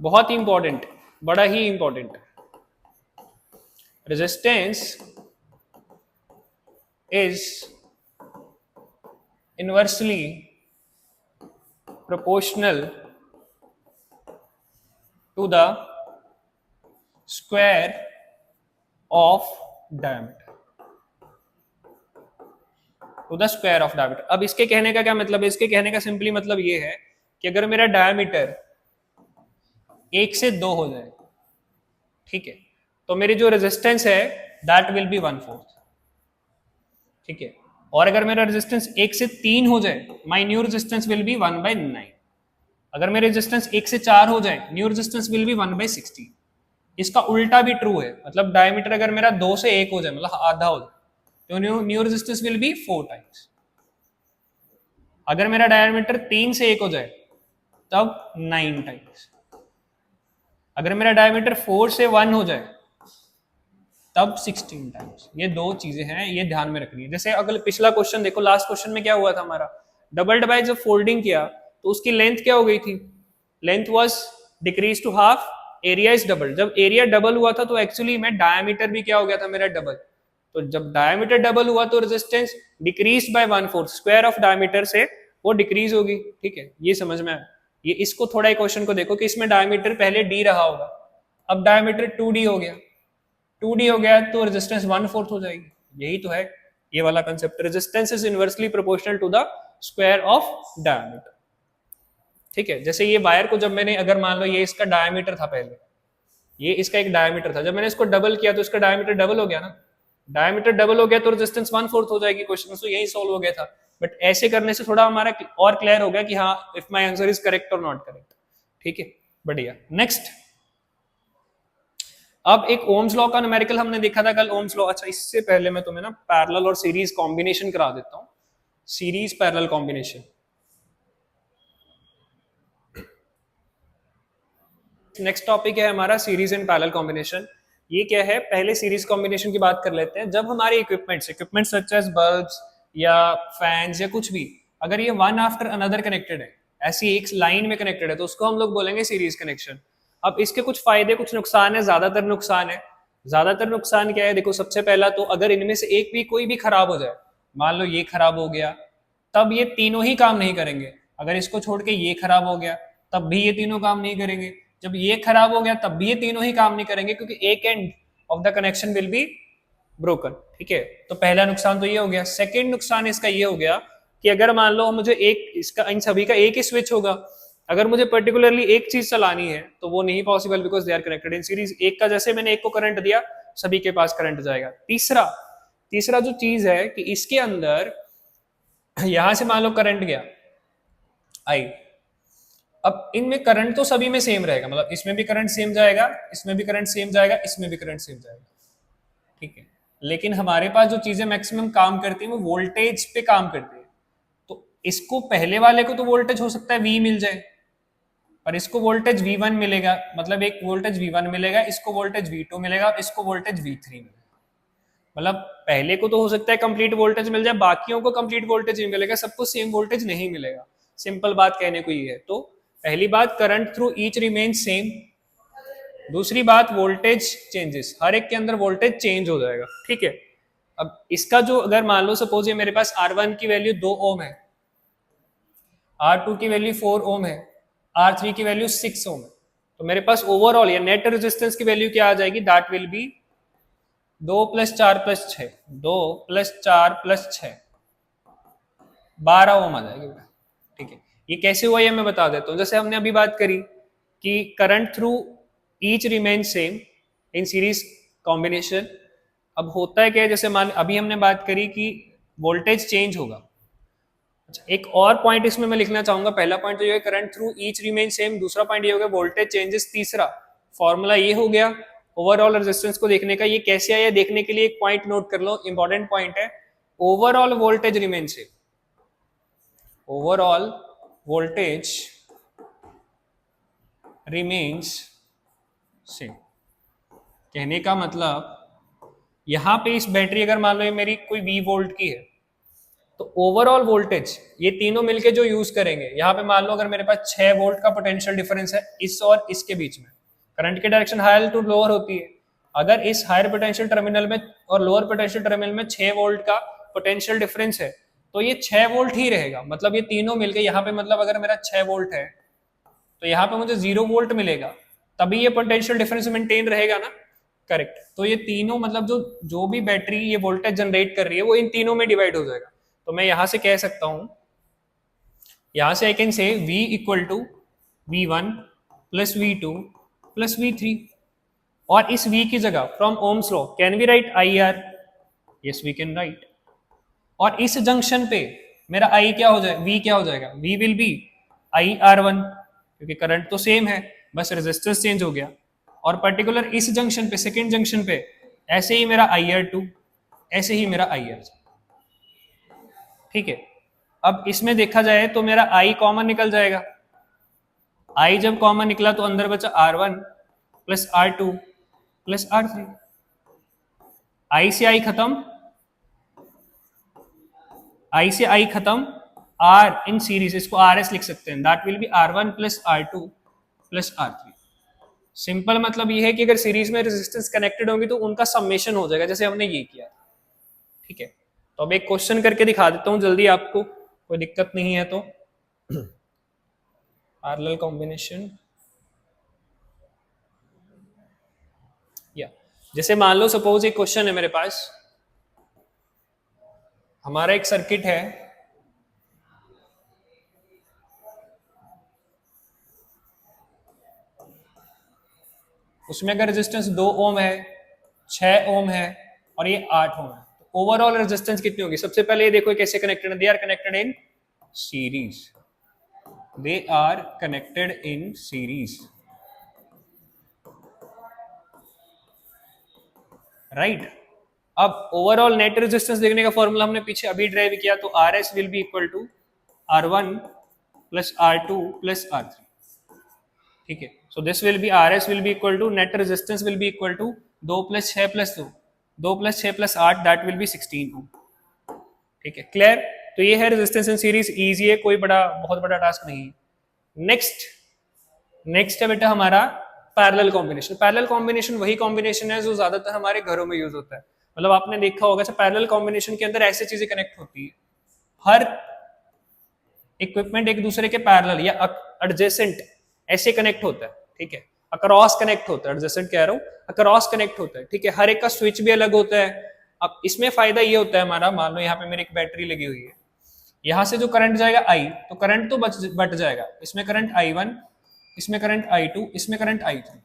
बहुत ही इंपॉर्टेंट, बड़ा ही important. Resistance is inversely proportional to the square of diameter, to the square of diameter. अब इसके कहने का क्या मतलब है, इसके कहने का सिंपली मतलब ये है कि अगर मेरा डायमीटर 1 से 2 हो जाए, ठीक है, तो मेरी जो रेजिस्टेंस है दैट विल बी 1/4। ठीक है, और अगर मेरा रेजिस्टेंस 1 से 3 हो जाए, my new resistance will B 1/9। अगर मेरे रेजिस्टेंस 1 से 4 हो जाए, न्यू रेजिस्टेंस विल बी 1/16। इसका उल्टा भी ट्रू है, मतलब डायमीटर अगर मेरा 2 से 1 हो जाए, मतलब आधा हो जाए, तो new resistance will B 4 times. अगर मेरा डायमीटर 3 से 1 हो जाए तब 9 टाइम्स। अगर मेरा डायमीटर 4 से 1 हो जाए तब 16 टाइम्स। ये दो चीजें हैं, ये ध्यान में रखनी है। जैसे अगर पिछला क्वेश्चन देखो, लास्ट क्वेश्चन में क्या हुआ था हमारा, डबल बाय जब फोल्डिंग किया तो उसकी लेंथ क्या हो गई थी, length was decrease to half, area is double. जब एरिया डबल हुआ था तो एक्चुअली में डायमीटर भी क्या हो गया था मेरा डबल, तो जब डायमीटर डबल हुआ तो resistance decrease by 1/4, square of diameter से वो डिक्रीज होगी। ठीक है, ये समझ में आया। ये इसको थोड़ा क्वेश्चन को देखो कि इसमें डायमीटर पहले डी रहा होगा, अब डायमीटर 2d हो गया, 2d हो गया तो रेजिस्टेंस 1/4 हो जाएगी। यही तो है ये वाला concept, resistance is inversely proportional to the square of diameter. ठीक है, जैसे ये वायर को जब मैंने, अगर मान लो ये इसका डायमीटर था पहले, ये इसका एक डायमीटर था, जब मैंने इसको डबल किया तो इसका डायमीटर डबल हो गया ना, डायमीटर डबल हो गया तो रेजिस्टेंस 1/4 हो जाएगी। क्वेश्चन तो यही सॉल्व हो गया था, बट ऐसे करने से थोड़ा हमारा और क्लियर हो गया कि हाँ, if my answer is correct और नॉट करेक्ट। ठीक है, बढ़िया। नेक्स्ट, अब एक ओम्स लॉ का न्यूमेरिकल हमने देखा था कल, ओम्स लॉ। अच्छा, इससे पहले मैं तुम्हें ना पैरेलल और सीरीज कॉम्बिनेशन करा देता हूँ। Series parallel combination. Next topic है हमारा सीरीज एंड पैरेलल कॉम्बिनेशन। ये क्या है, पहले सीरीज कॉम्बिनेशन की बात कर लेते हैं। जब हमारे इक्विपमेंट्स सच एज बल्ब्स या फैंस या कुछ भी, अगर ये वन आफ्टर अनदर कनेक्टेड है, ऐसी एक लाइन में कनेक्टेड है, तो उसको हम लोग बोलेंगे सीरीज कनेक्शन। अब इसके कुछ फायदे कुछ नुकसान है, ज्यादातर नुकसान है। ज्यादातर नुकसान क्या है, देखो सबसे पहला तो अगर इनमें से एक भी कोई भी खराब हो जाए, मान लो ये खराब हो गया, तब ये तीनों ही काम नहीं करेंगे। अगर इसको छोड़ के ये खराब हो गया तब भी ये तीनों काम नहीं करेंगे। जब ये खराब हो गया तब भी ये तीनों ही काम नहीं करेंगे, क्योंकि एक end of the connection will be broken. ठीक है, तो पहला नुकसान तो ये हो गया। सेकेंड नुकसान इसका ये हो गया कि अगर मान लो मुझे एक इसका इन सभी का एक ही स्विच होगा, अगर मुझे पर्टिकुलरली एक चीज चलानी है तो वो नहीं possible, because they are connected in series. एक का जैसे मैंने एक को करंट दिया, सभी के पास करंट जाएगा। तीसरा जो चीज है कि इसके अंदर यहां से मान लो करंट गया आई, अब इनमें करंट तो सभी में सेम रहेगा, मतलब इसमें भी करंट सेम जाएगा, इसमें भी करंट सेम जाएगा, इसमें भी करंट सेम जाएगा। ठीक है, लेकिन हमारे पास जो चीजें मैक्सिमम काम करती है वो वोल्टेज पे काम करती है। तो इसको पहले वाले को तो वोल्टेज हो सकता है V मिल जाए, पर इसको वोल्टेज V1 मिलेगा, मतलब एक वोल्टेज V1 मिलेगा, इसको वोल्टेज V2 मिलेगा, इसको वोल्टेज V3 मिलेगा। मतलब पहले को तो हो सकता है कंप्लीट वोल्टेज मिल जाए, बाकियों को कंप्लीट वोल्टेज नहीं मिलेगा, सबको सेम वोल्टेज नहीं मिलेगा। सिंपल बात कहने को ये है। तो पहली बात, current through each remain same. दूसरी बात, वोल्टेज चेंजेस, हर एक के अंदर वोल्टेज चेंज हो जाएगा। ठीक है, अब इसका जो अगर मान लो सपोज ये मेरे पास R1 की वैल्यू 2 ओम है, R2 की वैल्यू 4 ओम है, R3 की वैल्यू 6 ओम है, तो मेरे पास ओवरऑल या नेट रेजिस्टेंस की वैल्यू क्या आ जाएगी, दैट विल बी 2 + 4 + 6, 2 + 4 + 6, 12 ओम आ जाएगी। ठीक है, ये कैसे हुआ ये मैं बता देता हूँ। जैसे हमने अभी बात करी कि current through each remain same in series combination. अब होता है क्या, जैसे मान अभी हमने बात करी कि वोल्टेज चेंज होगा। अच्छा, एक और पॉइंट इसमें मैं लिखना चाहूंगा। पहला पॉइंट तो ये है current through each remain same, दूसरा पॉइंट ये हो गया वोल्टेज चेंजेस, तीसरा फॉर्मूला ये हो गया ओवरऑल रेजिस्टेंस को देखने का। ये कैसे आया देखने के लिए एक पॉइंट नोट कर लो, इंपॉर्टेंट पॉइंट है, overall voltage remain same. Overall voltage remains same, कहने का मतलब यहां पे इस बैटरी अगर मान लो ये मेरी कोई V वोल्ट की है, तो ओवरऑल वोल्टेज ये तीनों मिलके जो यूज करेंगे, यहां पे मान लो अगर मेरे पास 6 वोल्ट का पोटेंशियल डिफरेंस है इस और इसके बीच में, करंट की डायरेक्शन हायर टू लोअर होती है। अगर इस हायर पोटेंशियल टर्मिनल में और लोअर पोटेंशियल टर्मिनल में 6 वोल्ट का पोटेंशियल डिफरेंस है, तो ये 6 वोल्ट ही रहेगा। मतलब ये तीनों मिलके यहाँ पे, मतलब अगर मेरा 6 वोल्ट है तो यहाँ पे मुझे 0 वोल्ट मिलेगा, तभी ये पोटेंशियल डिफरेंस मेंटेन रहेगा ना। करेक्ट, तो ये तीनों मतलब जो भी बैटरी ये वोल्टेज जनरेट कर रही है वो इन तीनों में डिवाइड हो जाएगा। तो मैं यहां से कह सकता हूं, यहां से I can say V = V1 + V2 + V3, और इस V की जगह from Ohm's law can we write IR, yes we can write. और इस जंक्शन पे मेरा I क्या हो जाएगा, V क्या हो जाएगा, V विल बी IR1, क्योंकि करंट तो सेम है, बस रेजिस्टेंस चेंज हो गया। और पर्टिकुलर इस जंक्शन पे, सेकेंड जंक्शन पे, ऐसे ही मेरा IR2, ऐसे ही मेरा IR। ठीक है, अब इसमें देखा जाए तो मेरा I कॉमन निकल जाएगा। I जब कॉमन निकला तो अंदर बचा R1 + R2 + R3। I से I खत्म, I से I खत्म, R इन सीरीज, इसको RS लिख सकते हैं, that will B R1 + R2 + R3। Simple मतलब ये है कि अगर सीरीज में रेजिस्टेंस कनेक्टेड होंगी तो उनका समेशन हो जाएगा, जैसे हमने ये किया। ठीक है, तो अब एक क्वेश्चन करके दिखा देता हूं जल्दी, आपको कोई दिक्कत नहीं है तो। पैरेलल कॉम्बिनेशन, या जैसे मान लो सपोज एक क्वेश्चन है मेरे पास, हमारा एक सर्किट है, उसमें अगर रेजिस्टेंस 2 ओम है, 6 ओम है और ये 8 ओम है, तो ओवरऑल रेजिस्टेंस कितनी होगी। सबसे पहले ये देखो कैसे कनेक्टेड है, they are connected in series, they are connected in series, right. अब ओवरऑल नेट रेजिस्टेंस देखने का फॉर्मूला हमने पीछे अभी ड्राइव किया, तो R S will be equal to R1 plus R2 plus R3. ठीक है, so this will be R S will be equal to net resistance will be equal to 2 plus 6 plus 2, 2 plus 6 plus 8, that will B 16 ओम. ठीक है, clear. तो ये है resistance in series, easy है, कोई बहुत बड़ा टास्क नहीं है. नेक्स्ट है बेटा हमारा पैरेलल कॉम्बिनेशन. पैरेलल कॉम्बिनेशन वही कॉम्बिनेशन है जो ज्यादातर हमारे घरों में यूज होता है. मतलब आपने देखा होगा पैरेलल कॉम्बिनेशन के अंदर ऐसी चीजें कनेक्ट होती है, हर इक्विपमेंट एक दूसरे के पैरेलल या एडजेसेंट ऐसे कनेक्ट होता है. ठीक है, अक्रॉस कनेक्ट होता है, एडजेसेंट कह रहा हूं, अक्रॉस कनेक्ट होता है. ठीक है, हर एक का स्विच भी अलग होता है. अब इसमें फायदा ये होता है हमारा, मान लो यहाँ पे मेरी एक बैटरी लगी हुई है, यहाँ से जो करंट जाएगा आई, तो करंट तो बट जाएगा. इसमें करंट I1, इसमें करंट I2, इसमें करंट I3.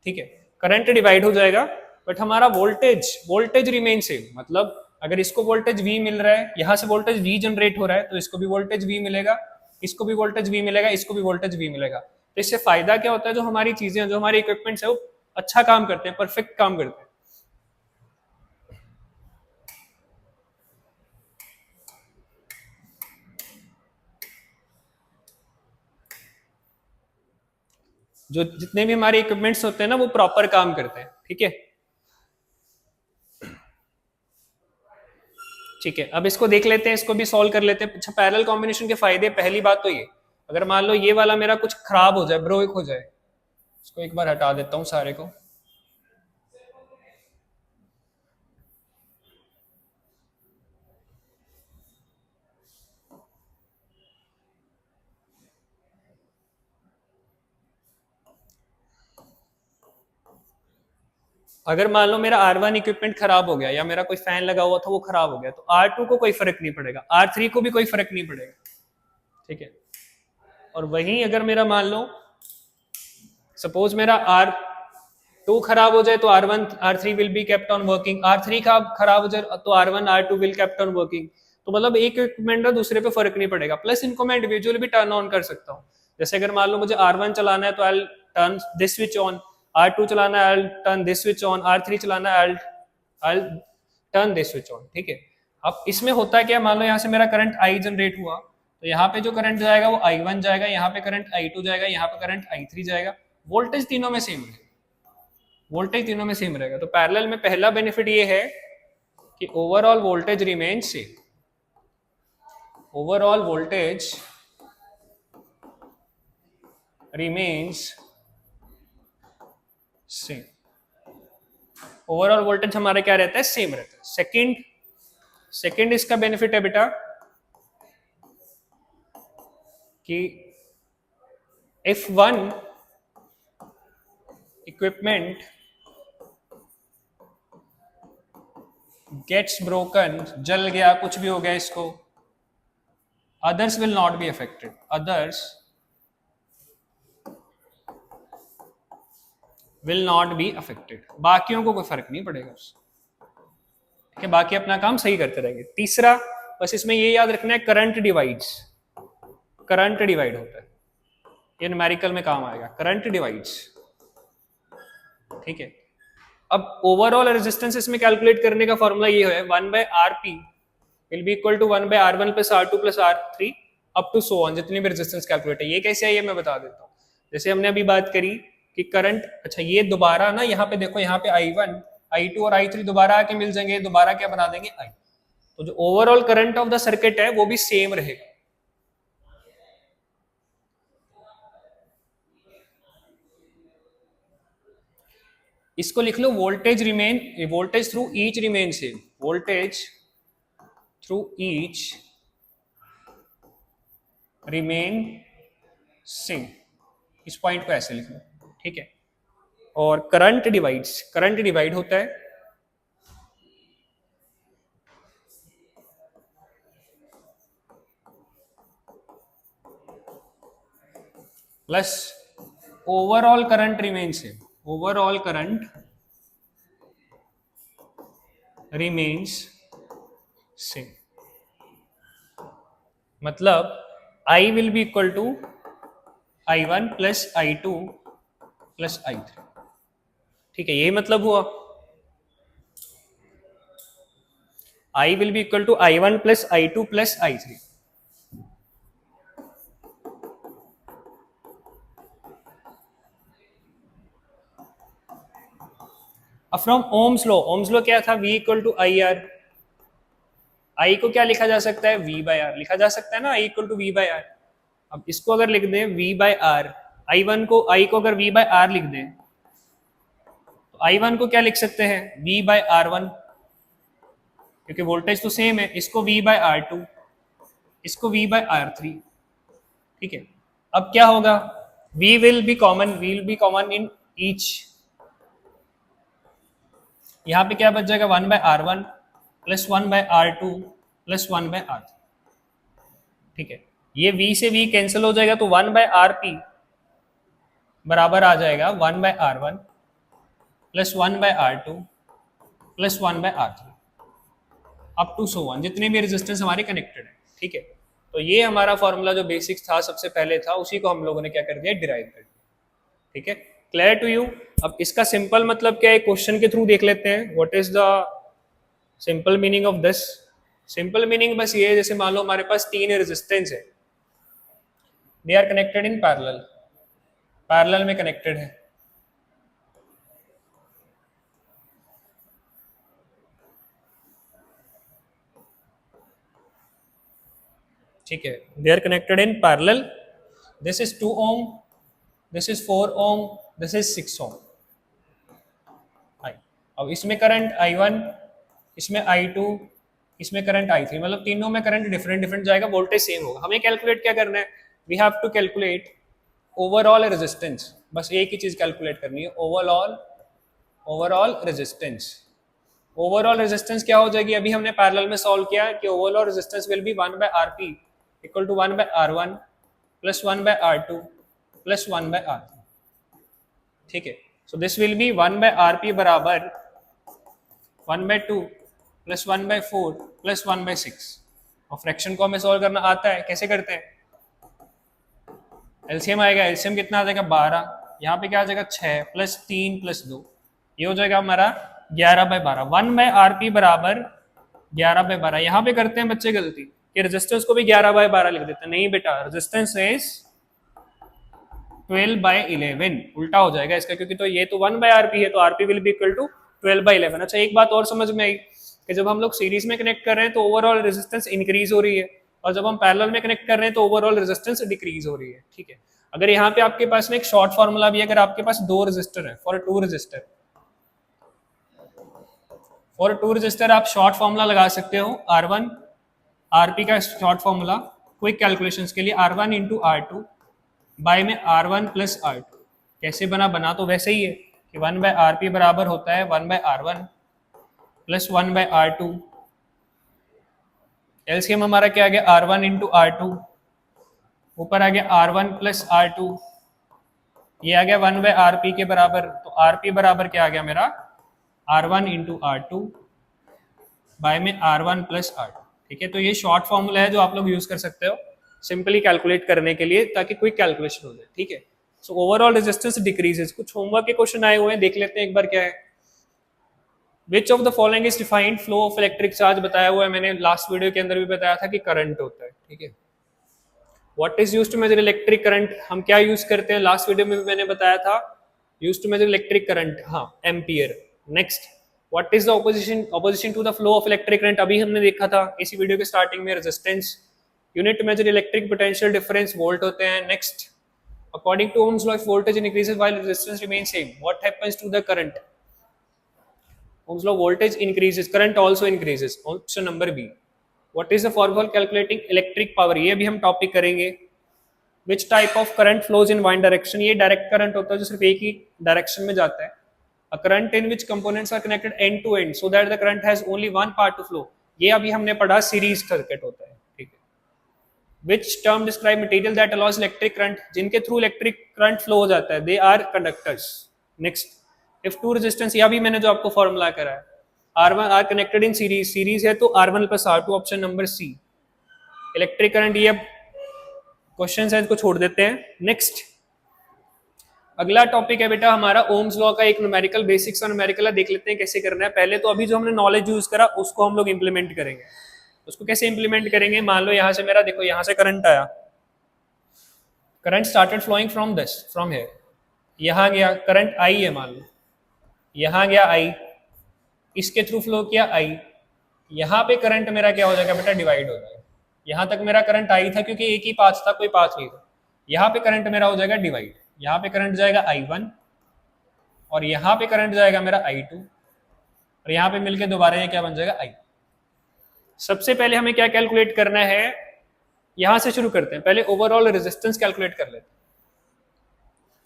ठीक है, करंट डिवाइड हो जाएगा, बट हमारा वोल्टेज रिमेन सेम. मतलब अगर इसको वोल्टेज V मिल रहा है, यहाँ से वोल्टेज V जनरेट हो रहा है, तो इसको भी वोल्टेज V मिलेगा, इसको भी वोल्टेज V मिलेगा, इसको भी वोल्टेज V मिलेगा. तो इससे फायदा क्या होता है, जो हमारी चीजें, जो हमारे इक्विपमेंट्स है वो अच्छा काम करते हैं, परफेक्ट काम करते हैं. जो जितने भी हमारे इक्विपमेंट्स होते हैं ना, वो प्रॉपर काम करते हैं. ठीक है, ठीक है. अब इसको देख लेते हैं, इसको भी सॉल्व कर लेते हैं. अच्छा, पैरेलल कॉम्बिनेशन के फायदे, पहली बात तो ये, अगर मान लो ये वाला मेरा कुछ खराब हो जाए, ब्रोक हो जाए, इसको एक बार हटा देता हूं सारे को. अगर मान लो मेरा R1 इक्विपमेंट खराब हो गया, या मेरा कोई फैन लगा हुआ था वो खराब हो गया, तो R2 को कोई फर्क नहीं पड़ेगा, R3 को भी कोई फर्क नहीं पड़ेगा. ठीक है, और वहीं अगर मेरा मान लो सपोज मेरा R2 खराब हो जाए, तो R3 will be kept on working, R3 का खराब हो जाए तो R1 R2 will kept on working. तो मतलब एक इक्विपमेंट का दूसरे पे फर्क नहीं पड़ेगा. प्लस इनको मैं इंडिविजुअली भी टर्न ऑन कर सकता हूँ. जैसे अगर मान लो मुझे R1 चलाना है, तो I turn this switch on, R2 चलाना है, I turn this switch on, R3 चलाना है, I turn this switch on. ठीक है, अब इसमें होता है क्या, मान लो यहाँ से मेरा करंट I जनरेट हुआ, तो यहाँ पे जो करंट जाएगा वो I1 जाएगा, यहाँ पे करंट I2 जाएगा, यहाँ पे करंट I3 जाएगा. वोल्टेज तीनों में सेम रहेगा, वोल्टेज तीनों में सेम रहेगा. तो पैरेलल में पहला बेनिफिट ये है कि overall voltage remain same. Overall voltage remains same. Overall voltage हमारा क्या रहता है, सेम रहता है. सेकंड इसका बेनिफिट है बेटा कि if one equipment gets broken, जल गया, कुछ भी हो गया इसको, others will not be affected. Others will not be affected. बाकियों को कोई फर्क नहीं पड़ेगा उससे. ठीक है, बाकी अपना काम सही करते रहेंगे. तीसरा, बस इसमें ये याद रखना है, करंट डिवाइड होता है. ये न्यूमेरिकल में काम आएगा, करंट डिवाइड्स. ठीक है, अब ओवरऑल रेजिस्टेंस इसमें कैलकुलेट करने का फॉर्मूला ये है, 1/Rp will be equal to 1/R1 plus R2 plus R3 up to so on, जितनी भी रेजिस्टेंस कैलकुलेट है. ये कैसे है ये मैं बता देता हूँ. जैसे हमने अभी बात करी कि करंट, अच्छा ये दोबारा ना, यहाँ पे देखो, यहाँ पे I1, I2 और I3 दोबारा आके मिल जाएंगे, दोबारा क्या बना देंगे, I. तो जो overall current of the circuit है वो भी सेम रहेगा. इसको लिख लो, voltage through each remain same, voltage through each remain same. इस पॉइंट को ऐसे लिख लो. ठीक है, और करंट डिवाइड होता है plus overall current remain same. Overall current remains same. मतलब I will be equal to I1 plus I2 plus I3. ठीक है, यही मतलब हुआ. I will be equal to I1 plus I2 plus I3. अब from Ohm's law क्या था, V equal to I R. I को क्या लिखा जा सकता है, V बाय आर लिखा जा सकता है ना, I equal to V by R. अब इसको अगर लिख दें V बाय आर, I1 को I को अगर V बाय आर लिख दें तो I1 को क्या लिख सकते हैं, V बाय R1, क्योंकि वोल्टेज तो सेम है. इसको V बाय R2, इसको V बाय R3. ठीक है. अब क्या होगा, V will be common in each. यहां पे क्या बच जाएगा, 1 by R1 plus 1 by R2 plus 1 by R3. ठीक है. ये V से V कैंसिल हो जाएगा तो 1 बाय RP बराबर आ जाएगा 1 by R1 plus 1 by R2 plus 1 by R3 up to so 1, जितने भी रेजिस्टेंस हमारे कनेक्टेड है. ठीक है. तो ये हमारा फॉर्मूला जो बेसिक्स था सबसे पहले था, उसी को हम लोगों ने क्या कर दिया, डिराइव कर दिया. ठीक है. Clear to you. अब इसका सिंपल मतलब क्या है, क्वेश्चन के थ्रू देख लेते हैं. What is the simple meaning of this. Simple meaning बस ये है, जैसे मान लो हमारे पास 3 रेजिस्टेंस है, they are connected in parallel में कनेक्टेड है. ठीक है. They are connected in parallel. This is 2 ohm, this is 4 ohm, this is 6 ohm. अब इसमें करंट I1, इसमें I2, इसमें करंट I3, मतलब तीनों में करंट डिफरेंट जाएगा, वोल्टेज सेम होगा. हमें कैलकुलेट क्या करना है, we have to calculate overall resistance. बस एक ही चीज कैलकुलेट करनी है, ओवरऑल रेजिस्टेंस. ओवरऑल रेजिस्टेंस क्या हो जाएगी, अभी हमने पैरेलल में सॉल्व किया कि overall resistance will be 1 by RP equal to 1 by R1 plus 1 by R2 plus 1 by R3. ठीक है. So this will be 1 by RP बराबर 1 by 2 plus 1 by 4 plus 1 by 6. और फ्रैक्शन को हमें सॉल्व करना आता है, कैसे करते हैं, एलसीएम आएगा. एलसीएम कितना आ जाएगा, 12. यहाँ पे क्या आ जाएगा, 6 प्लस 3 प्लस 2, ये हो जाएगा हमारा 11 बाय 12. 1 बाय RP बराबर 11 बाय 12. यहाँ पे करते हैं बच्चे गलती कि रेजिस्टेंस को भी 11 बाय 12 लिख देते हैं. नहीं बेटा, रेजिस्टेंस इज 12 बाय 11. उल्टा हो जाएगा इसका, क्योंकि तो ये तो 1 बाय RP है, तो RP will be equal to 12 by 11. अच्छा, एक बात और समझ में आई कि जब हम लोग सीरीज में कनेक्ट कर रहे हैं तो ओवरऑल रेजिस्टेंस इंक्रीज हो रही है, और जब हम पैरेलल में कनेक्ट कर रहे हैं तो ओवरऑल रेजिस्टेंस डिक्रीज हो रही है. ठीक है. अगर यहाँ पे आपके पास में एक शॉर्ट फॉर्मूला भी है, अगर आपके पास 2 रेजिस्टर है, फॉर 2 रेजिस्टर आप शॉर्ट फॉर्मूला लगा सकते हो, R1 RP का शॉर्ट फॉर्मूला क्विक कैलकुलेशंस के लिए, R1 इंटू R2 बाय में R1 प्लस R2. कैसे बना तो वैसे ही है कि 1 बाय RP बराबर होता है 1 by R1 plus 1 by R2. LCM हमारा क्या आ गया, R1 इंटू R2, ऊपर आ गया R1 प्लस R2, ये आ गया 1 बाय RP के बराबर. तो RP बराबर क्या आ गया मेरा, R1 इंटू R2 बाय में R1 प्लस R2. ठीक है. तो ये शॉर्ट फॉर्मूला है जो आप लोग यूज कर सकते हो सिंपली कैलकुलेट करने के लिए, ताकि क्विक कैलकुलेशन हो जाए. ठीक है. So overall resistance decreases. कुछ होमवर्क के क्वेश्चन आए हुए हैं, देख लेते हैं एक बार क्या है. Which of the following is defined flow of electric charge. बताया हुआ है, मैंने लास्ट वीडियो के अंदर भी बताया था कि करंट होता है. ठीक है. What is used to measure electric current. हम क्या यूज करते हैं, लास्ट वीडियो में भी मैंने बताया था, used to measure electric current, हाँ, ampere. Next, what is the opposition to the flow of electric current. अभी हमने देखा था इसी वीडियो के स्टार्टिंग में, resistance. Unit to measure electric potential difference, volt होते हैं. Next, according to Ohm's law if voltage increases while resistance remain same, what happens to the current. Ohm's law, voltage increases, current also increases. Option number B. What is the formula calculating electric power. ये भी हम topic करेंगे. Which type of current flows in one direction. ये direct current होता है जो सिर्फ एक ही डायरेक्शन में जाता है. A current in which components are connected end to end so that the current has only one path to flow. ये अभी हमने पढ़ा, सीरीज सर्किट होता है. ठीक है. Which term describe material that allows electric current. जिनके थ्रू इलेक्ट्रिक करंट फ्लो हो जाता है, they are conductors. Next, if two resistance, ये अभी मैंने जो आपको फॉर्मूला करा है, R1 are connected in series, series है तो R1 plus R2, option number C. Electric current, ये क्वेश्चन है, इसको छोड़ देते हैं. नेक्स्ट, अगला टॉपिक है बेटा हमारा ओम्स लॉ का एक न्यूमेरिकल बेसिक्स और न्यूमेरिकल देख लेते हैं कैसे करना है। पहले तो अभी जो हमने नॉलेज यूज करा उसको हम लोग इंप्लीमेंट करेंगे। उसको कैसे इंप्लीमेंट करेंगे, मान लो यहां से मेरा देखो यहां से करंट आया, current started flowing from this from here, यहां गया करंट आई है, मान लो यहां गया आई, इसके थ्रू फ्लो किया आई, यहां पे करंट मेरा क्या हो जाएगा बेटा, डिवाइड हो जाएगा। यहां तक मेरा करंट आई था क्योंकि एक ही पाथ था, कोई पाथ नहीं था। यहां पे करंट मेरा हो जाएगा डिवाइड, यहां पे करंट जाएगा I1 और यहां पे करंट जाएगा मेरा I2 और यहां पे मिलके दोबारा ये क्या बन जाएगा I। सबसे पहले हमें क्या कैलकुलेट करना है, यहां से शुरू करते हैं, पहले ओवरऑल रेजिस्टेंस कैलकुलेट कर लेते हैं।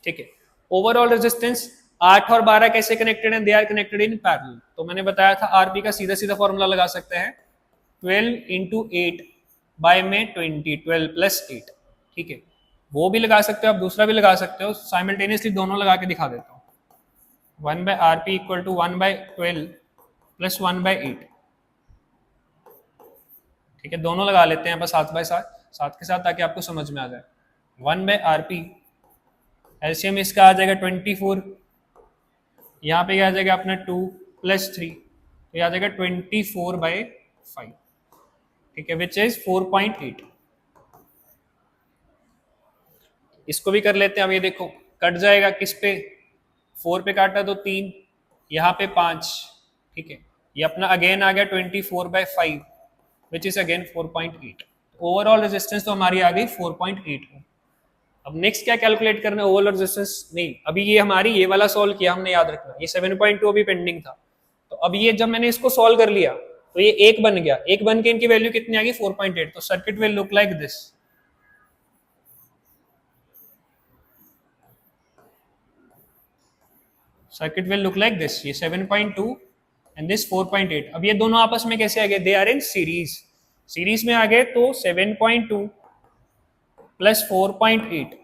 ठीक है, ओवरऑल रेजिस्टेंस 8 और 12 कैसे कनेक्टेड हैं, they are connected in parallel. तो मैंने बताया था आरपी का सीधा सीधा फॉर्मूला लगा सकते हैं 12 इंटू 8 बाय में 20, 12 प्लस 8। ठीक है, वो भी लगा सकते हो आप, दूसरा भी लगा सकते हो, साइमल्टेनियसली दोनों लगा के दिखा देता हूँ। 1 by R P equal to 1 by 12 plus 1 by 8। ठीक है, दोनों लगा लेते हैं यहाँ पर साथ बाय साथ, साथ के साथ, ताकि आपको समझ में आ जाए। 1 बाय आर पी एलसीएम इसका आ जाएगा 24, यहाँ पे आ जाएगा अपना 2 प्लस 3, तो ये आ जाएगा 24 बाय 5। ठीक है, विच इज 4.8। इसको भी कर लेते हैं। अब ये देखो कट जाएगा किस पे, 4 पे काटा तो 3, यहाँ पे 5। ठीक है, ये अपना अगेन आ गया 24 by 5 which is again 4.8। Overall resistance तो हमारी आ गई 4.8 है। अब नेक्स्ट क्या कैलकुलेट करना है, ओवरऑल रेजिस्टेंस नहीं, अभी ये हमारी ये वाला सॉल्व किया हमने, याद रखना ये 7.2 अभी पेंडिंग था। तो अब ये जब मैंने इसको सॉल्व कर लिया तो ये एक बन गया, एक बन के इनकी वैल्यू कितनी आ गई 4.8। तो circuit will look like this. Circuit will look like this, ये 7.2 एंड दिस 4.8। अब ये दोनों आपस में कैसे आ गए, they are in series, series में आ गए। तो 7.2 plus 4.8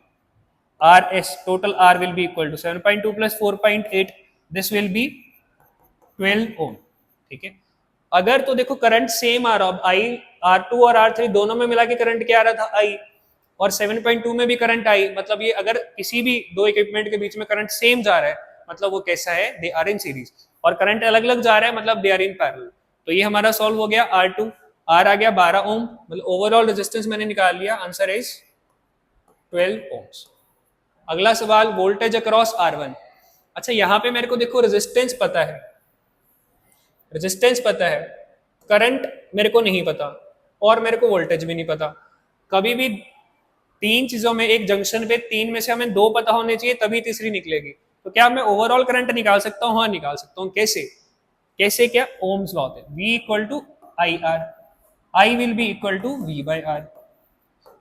R S, total R will be equal to 7.2 plus 4.8, this will be 12 ohm. ठीक है, अगर तो देखो करंट सेम आ रहा, अब आई R2 और R3 दोनों में मिला के करंट क्या आ रहा था आई, और 7.2 में भी करंट आई, मतलब ये अगर किसी भी दो इक्विपमेंट के बीच में करंट सेम जा रहा है मतलब वो कैसा है, दे आर इन सीरीज। और करंट अलग अलग जा रहा है मतलब दे आर इन पैरेलल। तो ये हमारा सॉल्व हो गया। R2 R आ गया 12 ओम, मतलब ओवरऑल रेजिस्टेंस मैंने निकाल लिया, आंसर इज 12 ओम्स। अगला सवाल, वोल्टेज अक्रॉस R1। अच्छा यहाँ पे मेरे को देखो रेजिस्टेंस पता है, रेजिस्टेंस पता है, करंट मेरे को नहीं पता और मेरे को वोल्टेज भी नहीं पता। कभी भी तीन चीजों में, एक जंक्शन पे तीन में से हमें दो पता होने चाहिए तभी तीसरी निकलेगी। तो क्या मैं ओवरऑल करंट निकाल सकता हूँ? हाँ निकाल सकता हूँ। कैसे? कैसे क्या? ओम्स लॉ है, V equal to I R, I will be equal to V by R.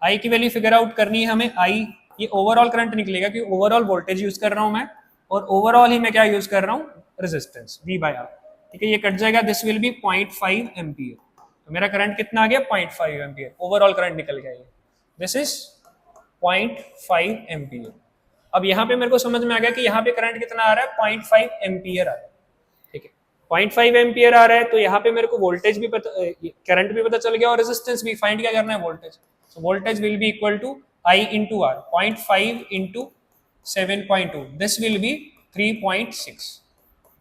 I की वैल्यू फिगर आउट करनी है हमें, आई ये ओवरऑल करंट निकलेगा क्योंकि ओवरऑल वोल्टेज यूज कर रहा हूं मैं और ओवरऑल ही मैं क्या यूज कर रहा हूँ, रेजिस्टेंस V बाई आर। ठीक है, ये कट जाएगा, दिस विल बी 0.5 एम्पियर। तो मेरा करंट कितना आ गया? 0.5 एम्पियर, ओवरऑल करंट निकल गया ये, दिस इज 0.5 एम्पियर। अब यहाँ पे मेरे को समझ में आ गया कि यहाँ पे करंट कितना आ रहा है, 0.5 एम्पियर आ रहा है। ठीक है, 0.5 एम्पियर आ रहा है, तो यहाँ पे मेरे को वोल्टेज भी पता, करंट भी पता चल गया और रेजिस्टेंस भी। फाइंड क्या करना है? Voltage. So voltage will be equal to I into R, 0.5 into 7.2, this will be 3.6,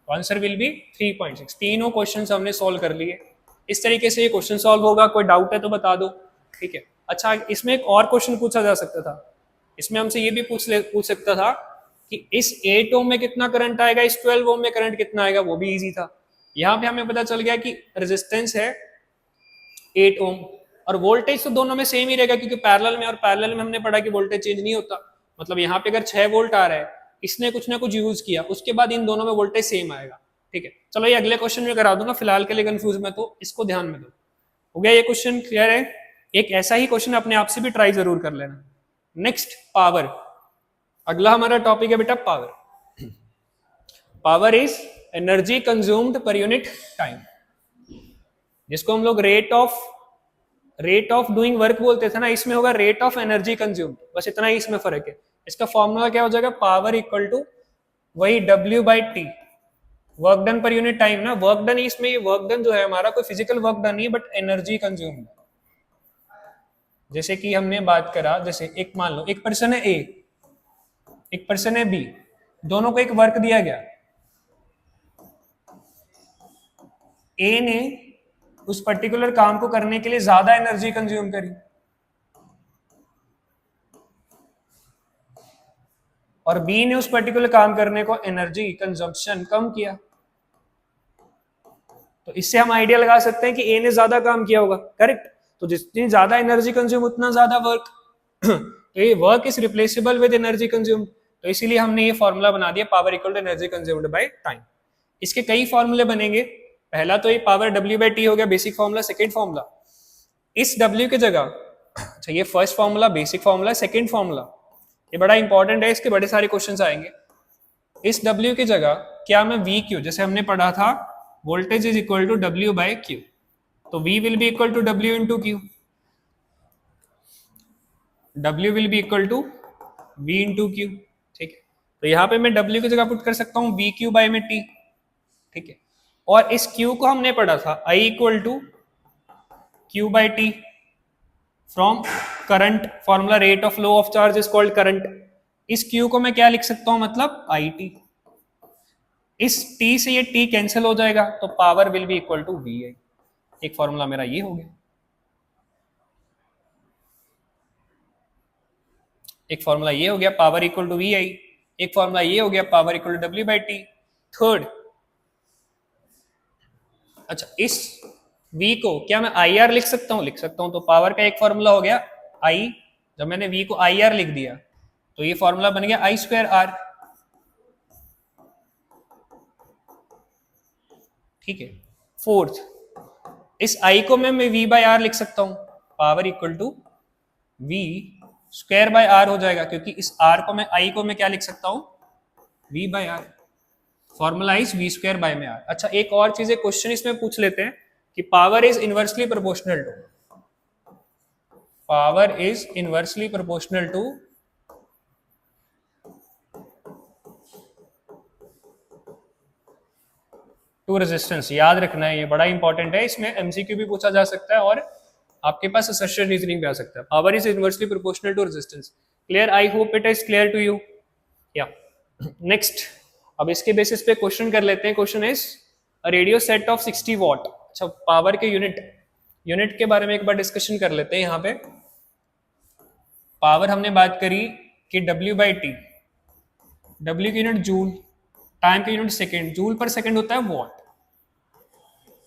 answer will be 3.6। तीनों क्वेश्चंस हमने सॉल्व कर लिए। इस तरीके से ये क्वेश्चन सॉल्व होगा। कोई डाउट है तो बता दो। ठीक है, अच्छा इसमें एक और क्वेश्चन पूछा जा सकता था, इसमें हमसे ये भी पूछ सकता था कि इस 8 ओम में कितना करंट आएगा, इस 12 ओम में करंट कितना आएगा, वो भी इजी था। यहाँ पे हमें पता चल गया कि रेजिस्टेंस है 8 ओम और वोल्टेज तो दोनों में सेम ही रहेगा क्योंकि पैरेलल में, और पैरेलल में हमने पढ़ा कि वोल्टेज चेंज नहीं होता। मतलब यहाँ पे अगर 6 वोल्ट आ रहा है, इसने कुछ ना कुछ यूज किया, उसके बाद इन दोनों में वोल्टेज सेम आएगा। ठीक है, चलो ये अगले क्वेश्चन में करा दूंगा, फिलहाल के लिए कंफ्यूज में तो इसको ध्यान में दो। हो गया ये क्वेश्चन क्लियर है? एक ऐसा ही क्वेश्चन अपने आप से भी ट्राई जरूर कर लेना। Next, power. अगला हमारा टॉपिक है बेटा power. Power is energy consumed per unit time, जिसको हम लोग रेट ऑफ डूइंग वर्क बोलते थे ना, इसमें होगा रेट ऑफ एनर्जी कंज्यूम्ड, बस इतना ही इसमें फर्क है। इसका फॉर्मूला क्या हो जाएगा? पावर इक्वल टू वही W by T, work done पर यूनिट टाइम ना। वर्क डन, इसमें ये वर्क डन जो है हमारा कोई फिजिकल वर्क डन नहीं है बट एनर्जी कंज्यूम्ड। जैसे कि हमने बात करा, जैसे एक मान लो एक पर्सन है ए, एक पर्सन है बी, दोनों को एक वर्क दिया गया, ए ने उस पर्टिकुलर काम को करने के लिए ज्यादा एनर्जी कंज्यूम करी और बी ने उस पर्टिकुलर काम करने को एनर्जी कंजम्पशन कम किया। तो इससे हम आइडिया लगा सकते हैं कि ए ने ज्यादा काम किया होगा, करेक्ट। तो जितनी ज्यादा एनर्जी कंज्यूम उतना ज्यादा वर्क। तो ये work is replaceable with energy consume, तो इसीलिए हमने ये फॉर्मूला बना दिया power equal to energy consumed by time. इसके कई फॉर्मूले बनेंगे। पहला तो ये पावर डब्ल्यू बाई टी हो गया बेसिक फॉर्मूला। सेकेंड फॉर्मूला इस डब्ल्यू की जगह, अच्छा ये first formula basic formula. Second formula ये बड़ा इंपॉर्टेंट है, इसके बड़े सारे क्वेश्चंस आएंगे। इस डब्ल्यू की जगह क्या मैं वी क्यू, जैसे हमने पढ़ा था voltage is equal to W by Q, तो V will be equal to W into Q, W will be equal to V into Q, ठीक है। तो यहाँ पे मैं W की जगह पुट कर सकता हूँ वी क्यू बाई में T, ठीक है। और इस Q को हमने पढ़ा था I equal to Q by T from current formula, rate of flow of charge is called current. इस Q को मैं क्या लिख सकता हूँ, मतलब IT। इस T से ये T कैंसिल हो जाएगा, तो power will be equal to VI। एक फॉर्मूला मेरा ये हो गया, एक फॉर्मूला ये हो गया पावर इक्वल टू VI, एक फॉर्मूला ये हो गया power equal to W by T. Third, अच्छा इस V को क्या मैं IR लिख सकता हूँ, लिख सकता हूँ। तो पावर का एक फॉर्मूला हो गया I, जब मैंने V को IR लिख दिया तो ये फॉर्मूला बन गया I स्क्वायर R, ठीक है। फोर्थ, इस I को मैं V बाई आर लिख सकता हूं, power equal to V square by R हो जाएगा, क्योंकि इस R को मैं I को मैं क्या लिख सकता हूं, V by R। Formula is V square by में R। अच्छा एक और चीज, क्वेश्चन इसमें पूछ लेते हैं कि power is inversely proportional to, power is inversely proportional to resistance. याद रखना है, ये बड़ा इंपॉर्टेंट है, इसमें एमसीक्यू भी पूछा जा सकता है और आपके पास असर्शन रीजनिंग भी आ सकता है। Power is inversely proportional to resistance. Clear, I hope it is clear to you. या नेक्स्ट, अब इसके बेसिस पे क्वेश्चन कर लेते हैं। Question is a radio set of 60 watt. अच्छा पावर के यूनिट के बारे में एक बार डिस्कशन कर लेते हैं। यहाँ पे पावर हमने बात करी कि W बाई टी, W की यूनिट जूल, टाइम की यूनिट सेकेंड, जूल पर सेकेंड होता है वॉट,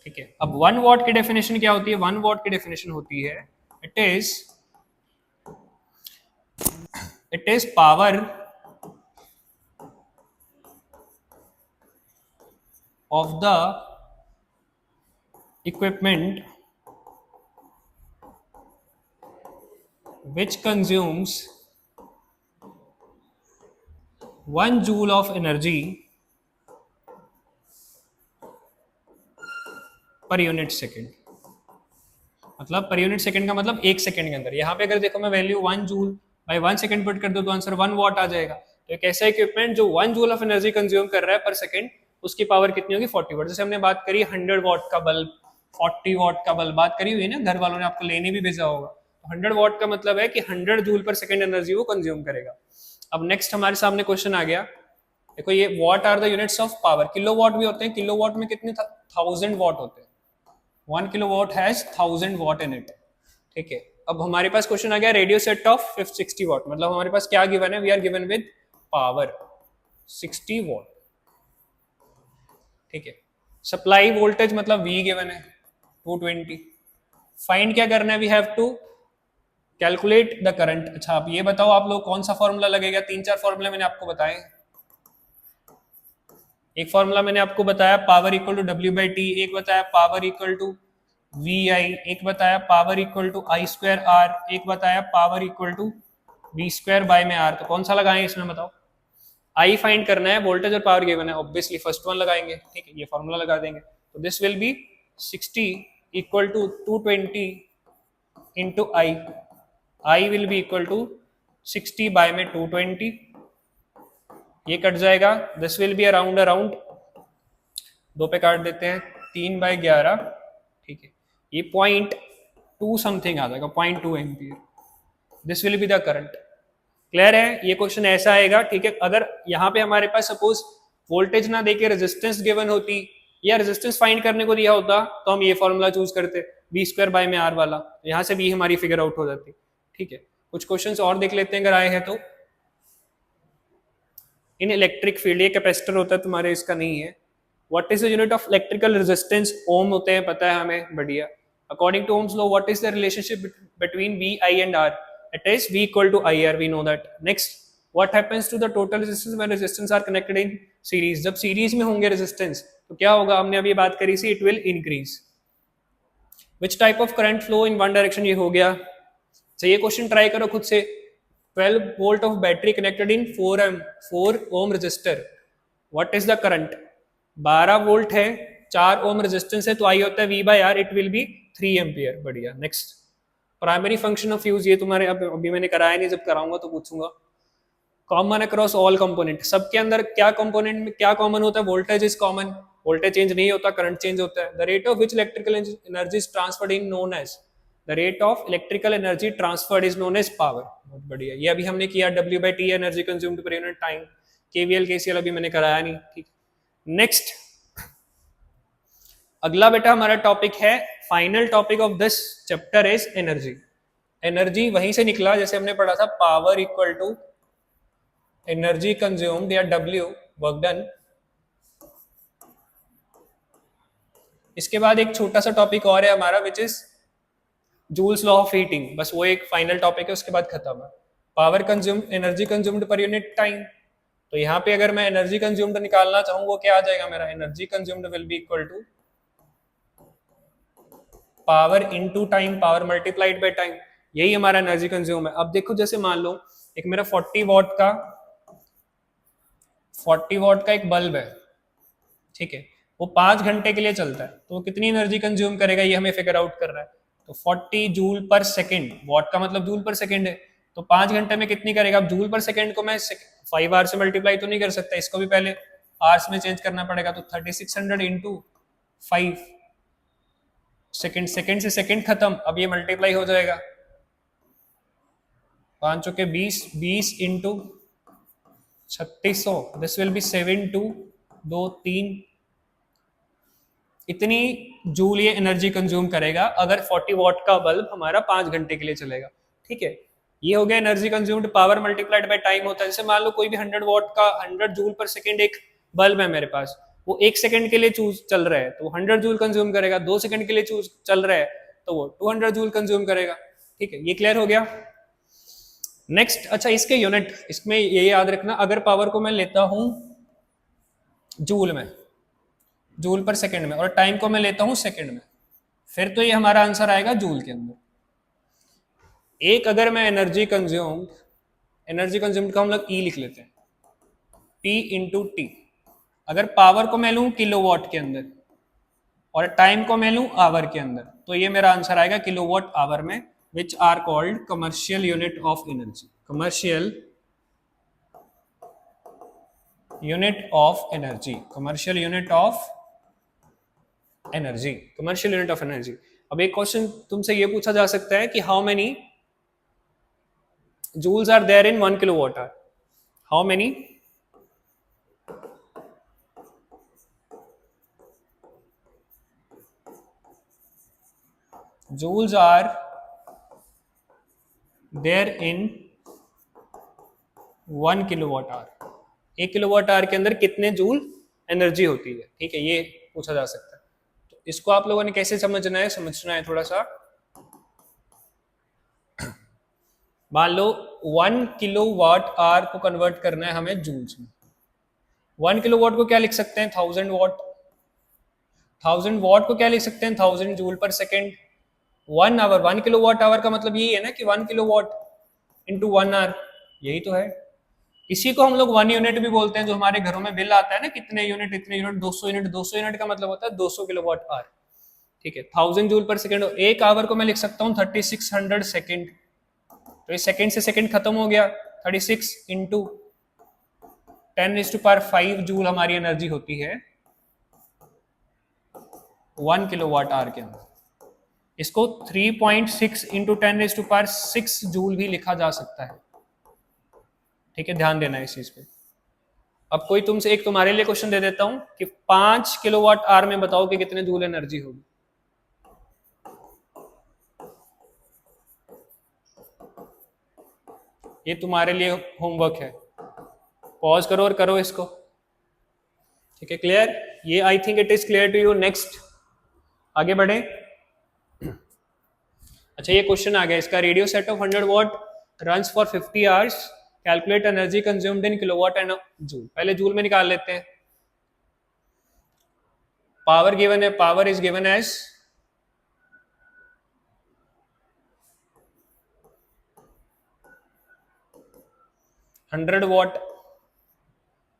ठीक है। अब 1 वॉट की डेफिनेशन क्या होती है, 1 वॉट की डेफिनेशन होती है it is power of the equipment which consumes 1 joule of energy per unit second। मतलब पर यूनिट सेकंड का मतलब 1 सेकंड के अंदर। यहाँ पे अगर देखो मैं value 1 joule by 1 second put कर दूं तो आंसर 1 वॉट आ जाएगा। तो एक ऐसा इक्विपमेंट जो 1 जूल ऑफ एनर्जी कंज्यूम कर रहा है पर सेकंड, उसकी पावर कितनी होगी, 40 वॉट। जैसे हमने बात करी 100 वॉट का बल्ब, 40 वॉट का बल्ब बात करी हुई ना, घर वालों ने आपको लेने भी भेजा होगा। तो 100 वॉट का मतलब है कि 100 जूल पर सेकंड एनर्जी वो कंज्यूम करेगा। अब नेक्स्ट हमारे सामने क्वेश्चन आ गया, देखो ये watt are the units of power, kilowatt भी होते हैं। किलो वॉट में कितने 1000 वॉट होते हैं, 1 kilo watt has 1000 what in it, ठीक है। अब हमारे पास क्वेश्चन आ गया रेडियो सेट ऑफ 60 वॉट, मतलब हमारे पास क्या गिवन है, we are given with power 60 watt, ठीक है। सप्लाई वोल्टेज मतलब V गिवन है 220। फाइंड क्या करना है, we have to calculate the current. अच्छा आप ये बताओ आप लोग कौन सा फॉर्मूला लगेगा, 3-4 फॉर्मूले मैंने आपको बताए। एक फॉर्मूला मैंने आपको बताया power equal to W by T, एक बताया पावर इक्वल टू VI, एक बताया power equal to I square R, एक बताया power equal to V square by में R। तो कौन सा लगाएं इसमें बताओ। I फाइंड करना है, वोल्टेज और पावर गिवन है, ऑब्वियसली फर्स्ट वन लगाएंगे, ठीक है। ये फॉर्मूला लगा देंगे, तो this will be 60 equal to 220 into I will be equal to 60 by में 220, ये कट जाएगा, दिस विल बी अराउंड 2 पे काट देते हैं 3 बाय 11, ठीक है। ये 0.2 समथिंग आ जाएगा, 0.2 ampere. This will be the current. Clear है? ये क्वेश्चन ऐसा आएगा, ठीक है। अगर यहाँ पे हमारे पास सपोज वोल्टेज ना देके रेजिस्टेंस गिवन होती या रेजिस्टेंस फाइंड करने को दिया होता तो हम ये फॉर्मूला चूज करते, बी स्क्वायर बाय में आर वाला, तो यहाँ से भी हमारी फिगर आउट हो जाती, ठीक है। कुछ क्वेश्चंस और देख लेते हैं अगर आए हैं तो। इन इलेक्ट्रिक फील्ड, ये कैपेसिटर होता है तुम्हारे, इसका नहीं है। What is the unit of electrical resistance? Ohm होते हैं, पता है हमें, बढ़िया। According to Ohm's law what is the relationship between V I and R? It is V equal to I R, we know that. Next, what happens to the total resistance when resistance are connected in series? जब series में होंगे resistance तो क्या होगा, हमने अभी बात करी थी, it will increase. Which type of current flow in one direction? ये हो गया। तो ये क्वेश्चन ट्राई करो खुद से। 12 volt of battery connected in 4 ohm resistor, what is the current? 12 volt है, 4 ओम रेजिस्टेंस है, तो आई होता है V by R, it will be 3 ampere. बढ़िया। Next, primary function of fuse, ये तुम्हारे अभी मैंने कराया नहीं, जब कराऊंगा तो पूछूंगा। कॉमन अक्रॉस ऑल कंपोनेंट, सबके अंदर क्या कंपोनेंट में क्या कॉमन होता है? Voltage is common, voltage change नहीं होता, करंट चेंज होता है। The rate of which electrical energy is transferred in known as? The rate of electrical energy transferred is known as power. बहुत बढ़िया, ये अभी हमने किया, W by T energy consumed per unit time. KVL KCL अभी मैंने कराया नहीं, ठीक। नेक्स्ट, अगला बेटा हमारा टॉपिक है, final topic of this chapter is energy. Energy वहीं से निकला जैसे हमने पढ़ा था, power equal to energy consumed या W वर्क डन। इसके बाद एक छोटा सा टॉपिक और है हमारा, which is Joule's law of heating. बस वो एक फाइनल टॉपिक है, उसके बाद खत्म है। Power consumed, energy consumed per unit time. तो यहाँ पे अगर मैं एनर्जी कंज्यूम्ड निकालना चाहूँ, वो क्या आ जाएगा मेरा? Energy consumed will be equal to power into time, power multiplied by time. यही हमारा एनर्जी कंज्यूम है। अब देखो, जैसे मान लो एक मेरा 40 वॉट का एक बल्ब है, ठीक है, वो 5 घंटे के लिए चलता है, तो वो कितनी एनर्जी कंज्यूम करेगा, ये हमें फिगर आउट कर रहा है। तो 40 जूल पर सेकेंड, वॉट का मतलब जूल पर सेकेंड है, तो 5 घंटे में कितनी करेगा? अब जूल पर सेकेंड को मैं 5 आवर से मल्टीप्लाई तो नहीं कर सकता, इसको भी पहले आवर्स में चेंज करना पड़ेगा। तो 3600 इंटू 5 सेकेंड, सेकेंड से सेकेंड खत्म, अब ये मल्टीप्लाई हो जाएगा, 5 चौके 20, 20 इंटू 3600, दिस विल बी 7 2 2 3, इतनी जूल ये एनर्जी कंज्यूम करेगा अगर 40 वॉट का बल्ब हमारा 5 घंटे के लिए चलेगा, ठीक है। ये हो गया energy consumed, power multiplied by time होता है। जैसे मान लो कोई भी 100 वॉट का 100 जूल पर सेकेंड एक बल्ब है मेरे पास, वो 1 सेकंड के लिए चल रहा है तो 100 जूल कंज्यूम करेगा, 2 सेकंड के लिए चल रहा है तो वो 200 जूल कंज्यूम करेगा, ठीक है। ये क्लियर हो गया। नेक्स्ट, अच्छा इसके यूनिट, इसमें ये याद रखना, अगर पावर को मैं लेता हूं जूल में, जूल पर सेकंड में, और टाइम को मैं लेता हूं सेकंड में, फिर तो ये हमारा आंसर आएगा जूल के अंदर। एक अगर मैं एनर्जी कंज्यूम्ड का हम लोग E लिख लेते हैं, P इंटू टी। अगर पावर को मैं लूं किलोवाट के अंदर और टाइम को मैं लूं आवर के अंदर, तो ये मेरा आंसर आएगा किलोवाट आवर में, which are called commercial unit of energy, commercial unit of energy, commercial unit of energy, commercial unit of energy। अब एक क्वेश्चन तुमसे ये पूछा जा सकता है कि how many joules are there in 1 kilowatt hour? How many joules are there in 1 kilowatt our? 1 kilowatt our के अंदर कितने जूल एनर्जी होती है, ठीक है, ये पूछा जा सकता है। तो इसको आप लोगों ने कैसे समझना है थोड़ा सा। मान लो 1 किलोवाट आवर को कन्वर्ट करना है हमें जूल्स में। 1 किलोवाट को क्या लिख सकते हैं? 1000 वॉट। 1000 वॉट को क्या लिख सकते हैं? 1000 जूल पर सेकेंड। 1 आवर, 1 किलोवाट आवर का मतलब यही है ना कि 1 किलोवाट इंटू 1 आवर, यही तो है। इसी को हम लोग 1 यूनिट भी बोलते हैं, जो हमारे घरों में बिल आता है ना, कितने यूनिट, इतने यूनिट, 200 यूनिट। 200 यूनिट का मतलब होता है 200 किलोवाट आवर, ठीक है। 1000 जूल पर सेकेंड, एक आवर को मैं लिख सकता हूँ 3600 सेकेंड, तो ये सेकेंड से सेकेंड खत्म हो गया। 36 इंटू 10⁵ जूल हमारी एनर्जी होती है 1 किलोवाट आवर के अंदर। इसको 3.6 इंटू 10⁶ जूल भी लिखा जा सकता है, ठीक है, ध्यान देना है इस चीज पे। अब कोई तुमसे एक तुम्हारे लिए क्वेश्चन दे देता हूं कि 5 किलोवाट आवर में बताओ कि कितने जूल एनर्जी होगी। ये तुम्हारे लिए होमवर्क है, पॉज करो और करो इसको। ठीक है, क्लियर? ये I think it is clear to you. Next आगे बढ़े। अच्छा, ये क्वेश्चन आ गया इसका, radio set of 100 watt runs for 50 hours, calculate energy consumed in kilowatt and joule. पहले जूल में निकाल लेते हैं। पावर गिवन है, power is given as 100 watt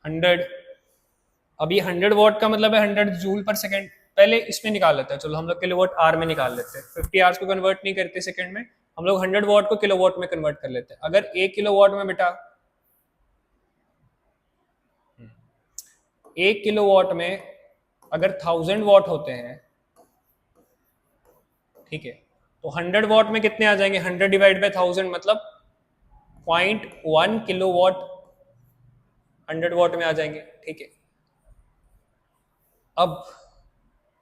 100। अब ये 100 वॉट का मतलब है 100 जूल पर सेकेंड। पहले इसमें निकाल लेते हैं, चलो हम लोग किलोवाट आवर में निकाल लेते हैं। 50 आवर्स को कन्वर्ट नहीं करते सेकंड में, हम लोग 100 वॉट को किलोवाट में कन्वर्ट कर लेते हैं। अगर 1 किलोवाट में बेटा 1 किलोवाट में अगर 1000 वॉट होते हैं, ठीक है, तो 100 वॉट में कितने आ जाएंगे? 100 डिवाइड बाय 1000 मतलब 0.1 किलोवाट 100 वॉट में आ जाएंगे। ठीक है, अब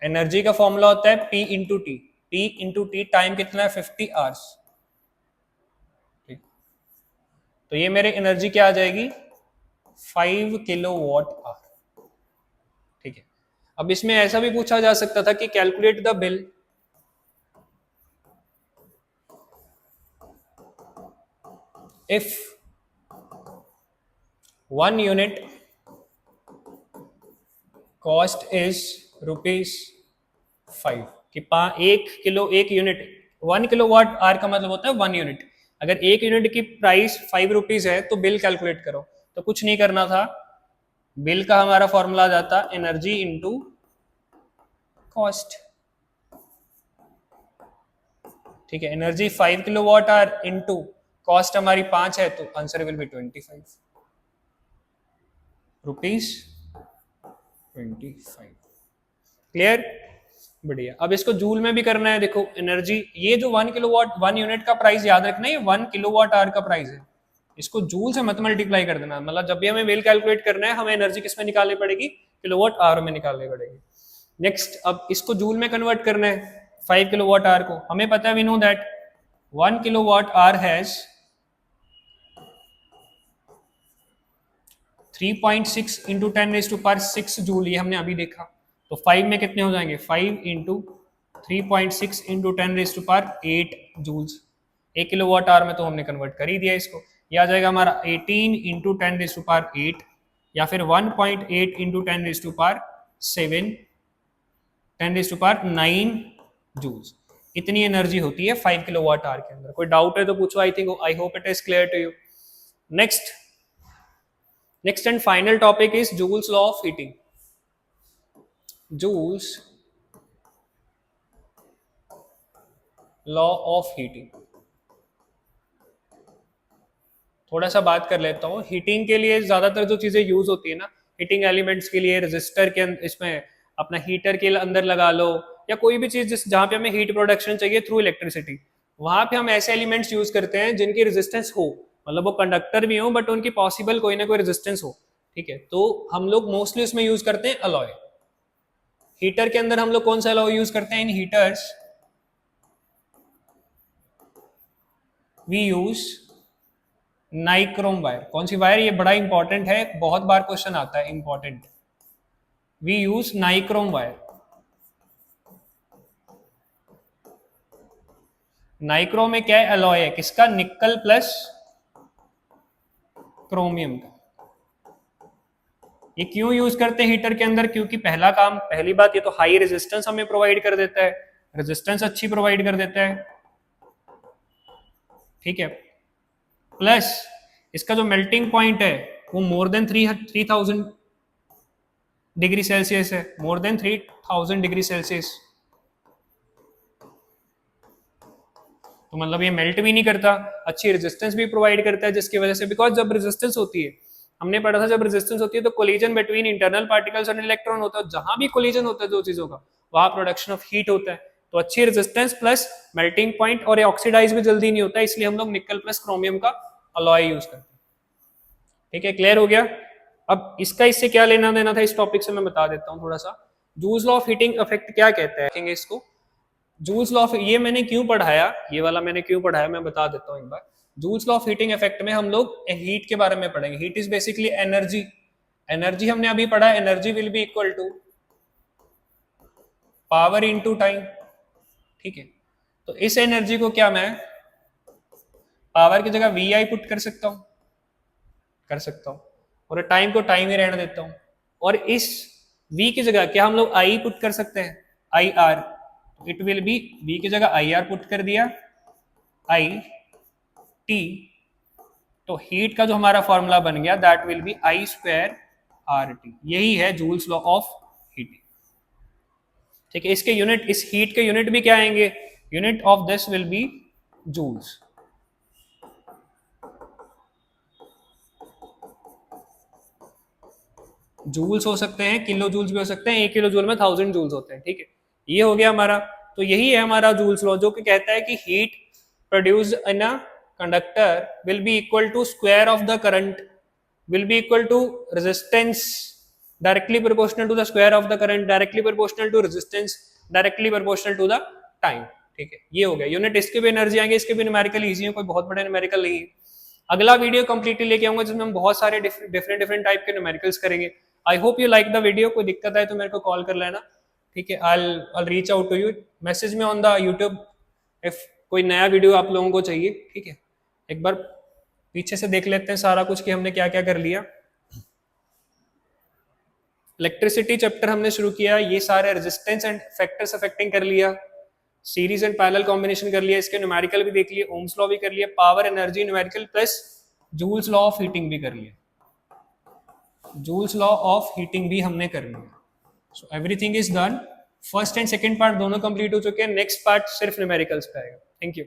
एनर्जी का फॉर्मूला होता है P into T. P into T time कितना है? 50 आवर्स। ठीक, तो ये मेरे एनर्जी क्या आ जाएगी? 5 किलोवाट आवर। ठीक है, अब इसमें ऐसा भी पूछा जा सकता था कि calculate the bill if 1 unit cost is ₹5 कि 1 यूनिट 1 किलोवाट आवर का मतलब होता है 1 यूनिट। अगर 1 यूनिट की प्राइस ₹5 है तो बिल कैलकुलेट करो। तो कुछ नहीं करना था, बिल का हमारा फॉर्मूला जाता एनर्जी इंटू कॉस्ट। ठीक है, energy 5 kilowatt hour into cost हमारी 5 है, तो answer will be 25 rupees 25। Clear? बढ़िया। अब इसको जूल में भी करना है। देखो एनर्जी, ये जो 1 किलोवाट 1 यूनिट का प्राइस याद रखना, ये 1 किलोवाट आवर का प्राइस है। इसको जूल से मत मल्टीप्लाई कर देना, मतलब जब भी हमें बिल कैलकुलेट करना है हमें एनर्जी किस में निकालनी पड़ेगी? किलोवाट आवर में निकालनी पड़ेगी। नेक्स्ट, अब इसको जूल में कन्वर्ट करना है 5 किलोवाट आवर को। हमें पता है, we know that 1 kilowatt hour has 3.6 into 10⁻6 joule, ये हमने अभी देखा। तो 5 में कितने हो जाएंगे? 5 into 3.6 into 10⁸8 joules. 1 kilowatt hour में तो हमने कन्वर्ट कर ही दिया इसको। यह आ जाएगा हमारा 18 इंटू 10⁸8 या फिर 1.8 इंटू 10⁻7 10�9 जूल्स। इतनी एनर्जी होती है 5 किलोवाट आवर के अंदर। कोई डाउट है तो पूछो। I hope it is clear to you. Next and final topic is Joule's law of heating. Joule's law of heating थोड़ा सा बात कर लेता हूँ। हीटिंग के लिए ज्यादातर जो चीजें यूज होती है ना, हीटिंग एलिमेंट्स के लिए, रेजिस्टर के इसमें अपना हीटर के अंदर लगा लो, या कोई भी चीज जहां पे हमें हीट प्रोडक्शन चाहिए थ्रू इलेक्ट्रिसिटी, वहां पे हम ऐसे एलिमेंट्स यूज करते हैं जिनकी रेजिस्टेंस हो, मतलब वो कंडक्टर भी हो बट उनकी पॉसिबल कोई ना कोई रेजिस्टेंस हो। ठीक है, तो हम लोग मोस्टली उसमें यूज करते हैं अलॉय। हीटर के अंदर हम लोग कौन सा अलॉय यूज करते हैं? In heaters we use nichrome wire. कौन सी वायर? ये बड़ा इंपॉर्टेंट है, बहुत बार क्वेश्चन आता है, important. We use nichrome wire. Nichrome में क्या है? अलॉय है। किसका? निकल प्लस क्रोमियम का। ये क्यों यूज करते हैं हीटर के अंदर? क्योंकि पहली बात ये तो हाई रेजिस्टेंस हमें प्रोवाइड कर देता है, रेजिस्टेंस अच्छी प्रोवाइड कर देता है। ठीक है, प्लस इसका जो मेल्टिंग पॉइंट है वो मोर देन 3000 डिग्री सेल्सियस है, मोर देन 3000 डिग्री सेल्सियस। तो मतलब ये मेल्ट भी नहीं करता, अच्छी रेजिस्टेंस भी प्रोवाइड करता है, जिसकी वजह से, बिकॉज जब रेजिस्टेंस होती है, हमने पढ़ा था जब रेजिस्टेंस होती है तो कोलिजन बिटवीन इंटरनल पार्टिकल्स और इलेक्ट्रॉन होता है। जहां भी कोलिजन होता है दो चीजों का, वहां प्रोडक्शन ऑफ हीट होता है। तो अच्छी रेजिस्टेंस प्लस मेल्टिंग पॉइंट, और ऑक्सीडाइज भी जल्दी नहीं होता है, इसलिए हम लोग निकल प्लस क्रोमियम का अलॉय यूज करते हैं। ठीक है, क्लियर हो गया। अब इसका इससे क्या लेना देना था इस टॉपिक से मैं बता देता हूँ थोड़ा सा। Joules law of heating effect क्या कहता है, देखेंगे इसको। जूल्स लॉ ऑफ, ये मैंने क्यों पढ़ाया, ये वाला मैंने क्यों पढ़ाया मैं बता देता हूँ एक बार। Joule's law of heating effect में हम लोग हीट के बारे में पढ़ेंगे। Heat is basically energy. Energy हमने अभी पढ़ा, energy will be equal to power into time. ठीक है, तो इस एनर्जी को क्या मैं पावर की जगह वी आई पुट कर सकता हूं, कर सकता हूं, और टाइम को टाइम ही रहने देता हूं। और इस v की जगह क्या हम लोग आई पुट कर सकते हैं, I R. It will B, v की जगह आई आर पुट कर दिया, आई टी, तो हीट का जो हमारा फॉर्मूला बन गया that will be I square R T. यही है जूल्स लॉ ऑफ हीटिंग। ठीक है, इसके यूनिट, इस हीट के यूनिट भी क्या आएंगे, unit of this will be joules. Joules हो सकते हैं, किलो जूल्स भी हो सकते हैं, 1 किलो जूल में 1000 जूल्स होते हैं। ठीक है, ये हो गया हमारा। तो यही है हमारा जूल्स लॉ, जो कि कहता है कि heat produced in a conductor will be equal to square of the current, will be equal to resistance directly proportional to the square of the current, directly proportional to resistance, directly proportional to the time. ठीक है, ये हो गया unit. इसके भी energy आएंगे, इसके भी न्यूमेरिकल इजी है, कोई बहुत बड़ा न्यूमेरिकल नहीं है। अगला वीडियो कंप्लीटली लेके आऊंगा जिसमें हम बहुत सारे डिफरेंट टाइप के न्यूमेरिकल्स करेंगे। I hope you like the video. कोई दिक्कत है तो मेरे को कॉल कर लेना। ठीक है, I'll reach out to you, message में ऑन द यूट्यूब इफ कोई नया वीडियो आप लोगों को चाहिए। ठीक है, एक बार पीछे से देख लेते हैं सारा कुछ कि हमने क्या क्या कर लिया। इलेक्ट्रिसिटी चैप्टर हमने शुरू किया, ये सारे रेजिस्टेंस एंड फैक्टर्स अफेक्टिंग कर लिया, सीरीज एंड पैरेलल कॉम्बिनेशन कर लिया, इसके न्यूमेरिकल भी देख लिए, ओम्स लॉ भी कर लिया, power energy numerical plus joules law of heating भी कर लिया, जूल्स लॉ ऑफ हीटिंग भी हमने कर लिया। So everything is done. First and second part दोनों कंप्लीट हो चुके हैं, नेक्स्ट पार्ट सिर्फ न्यूमेरिकल्स पे आएगा। Thank you.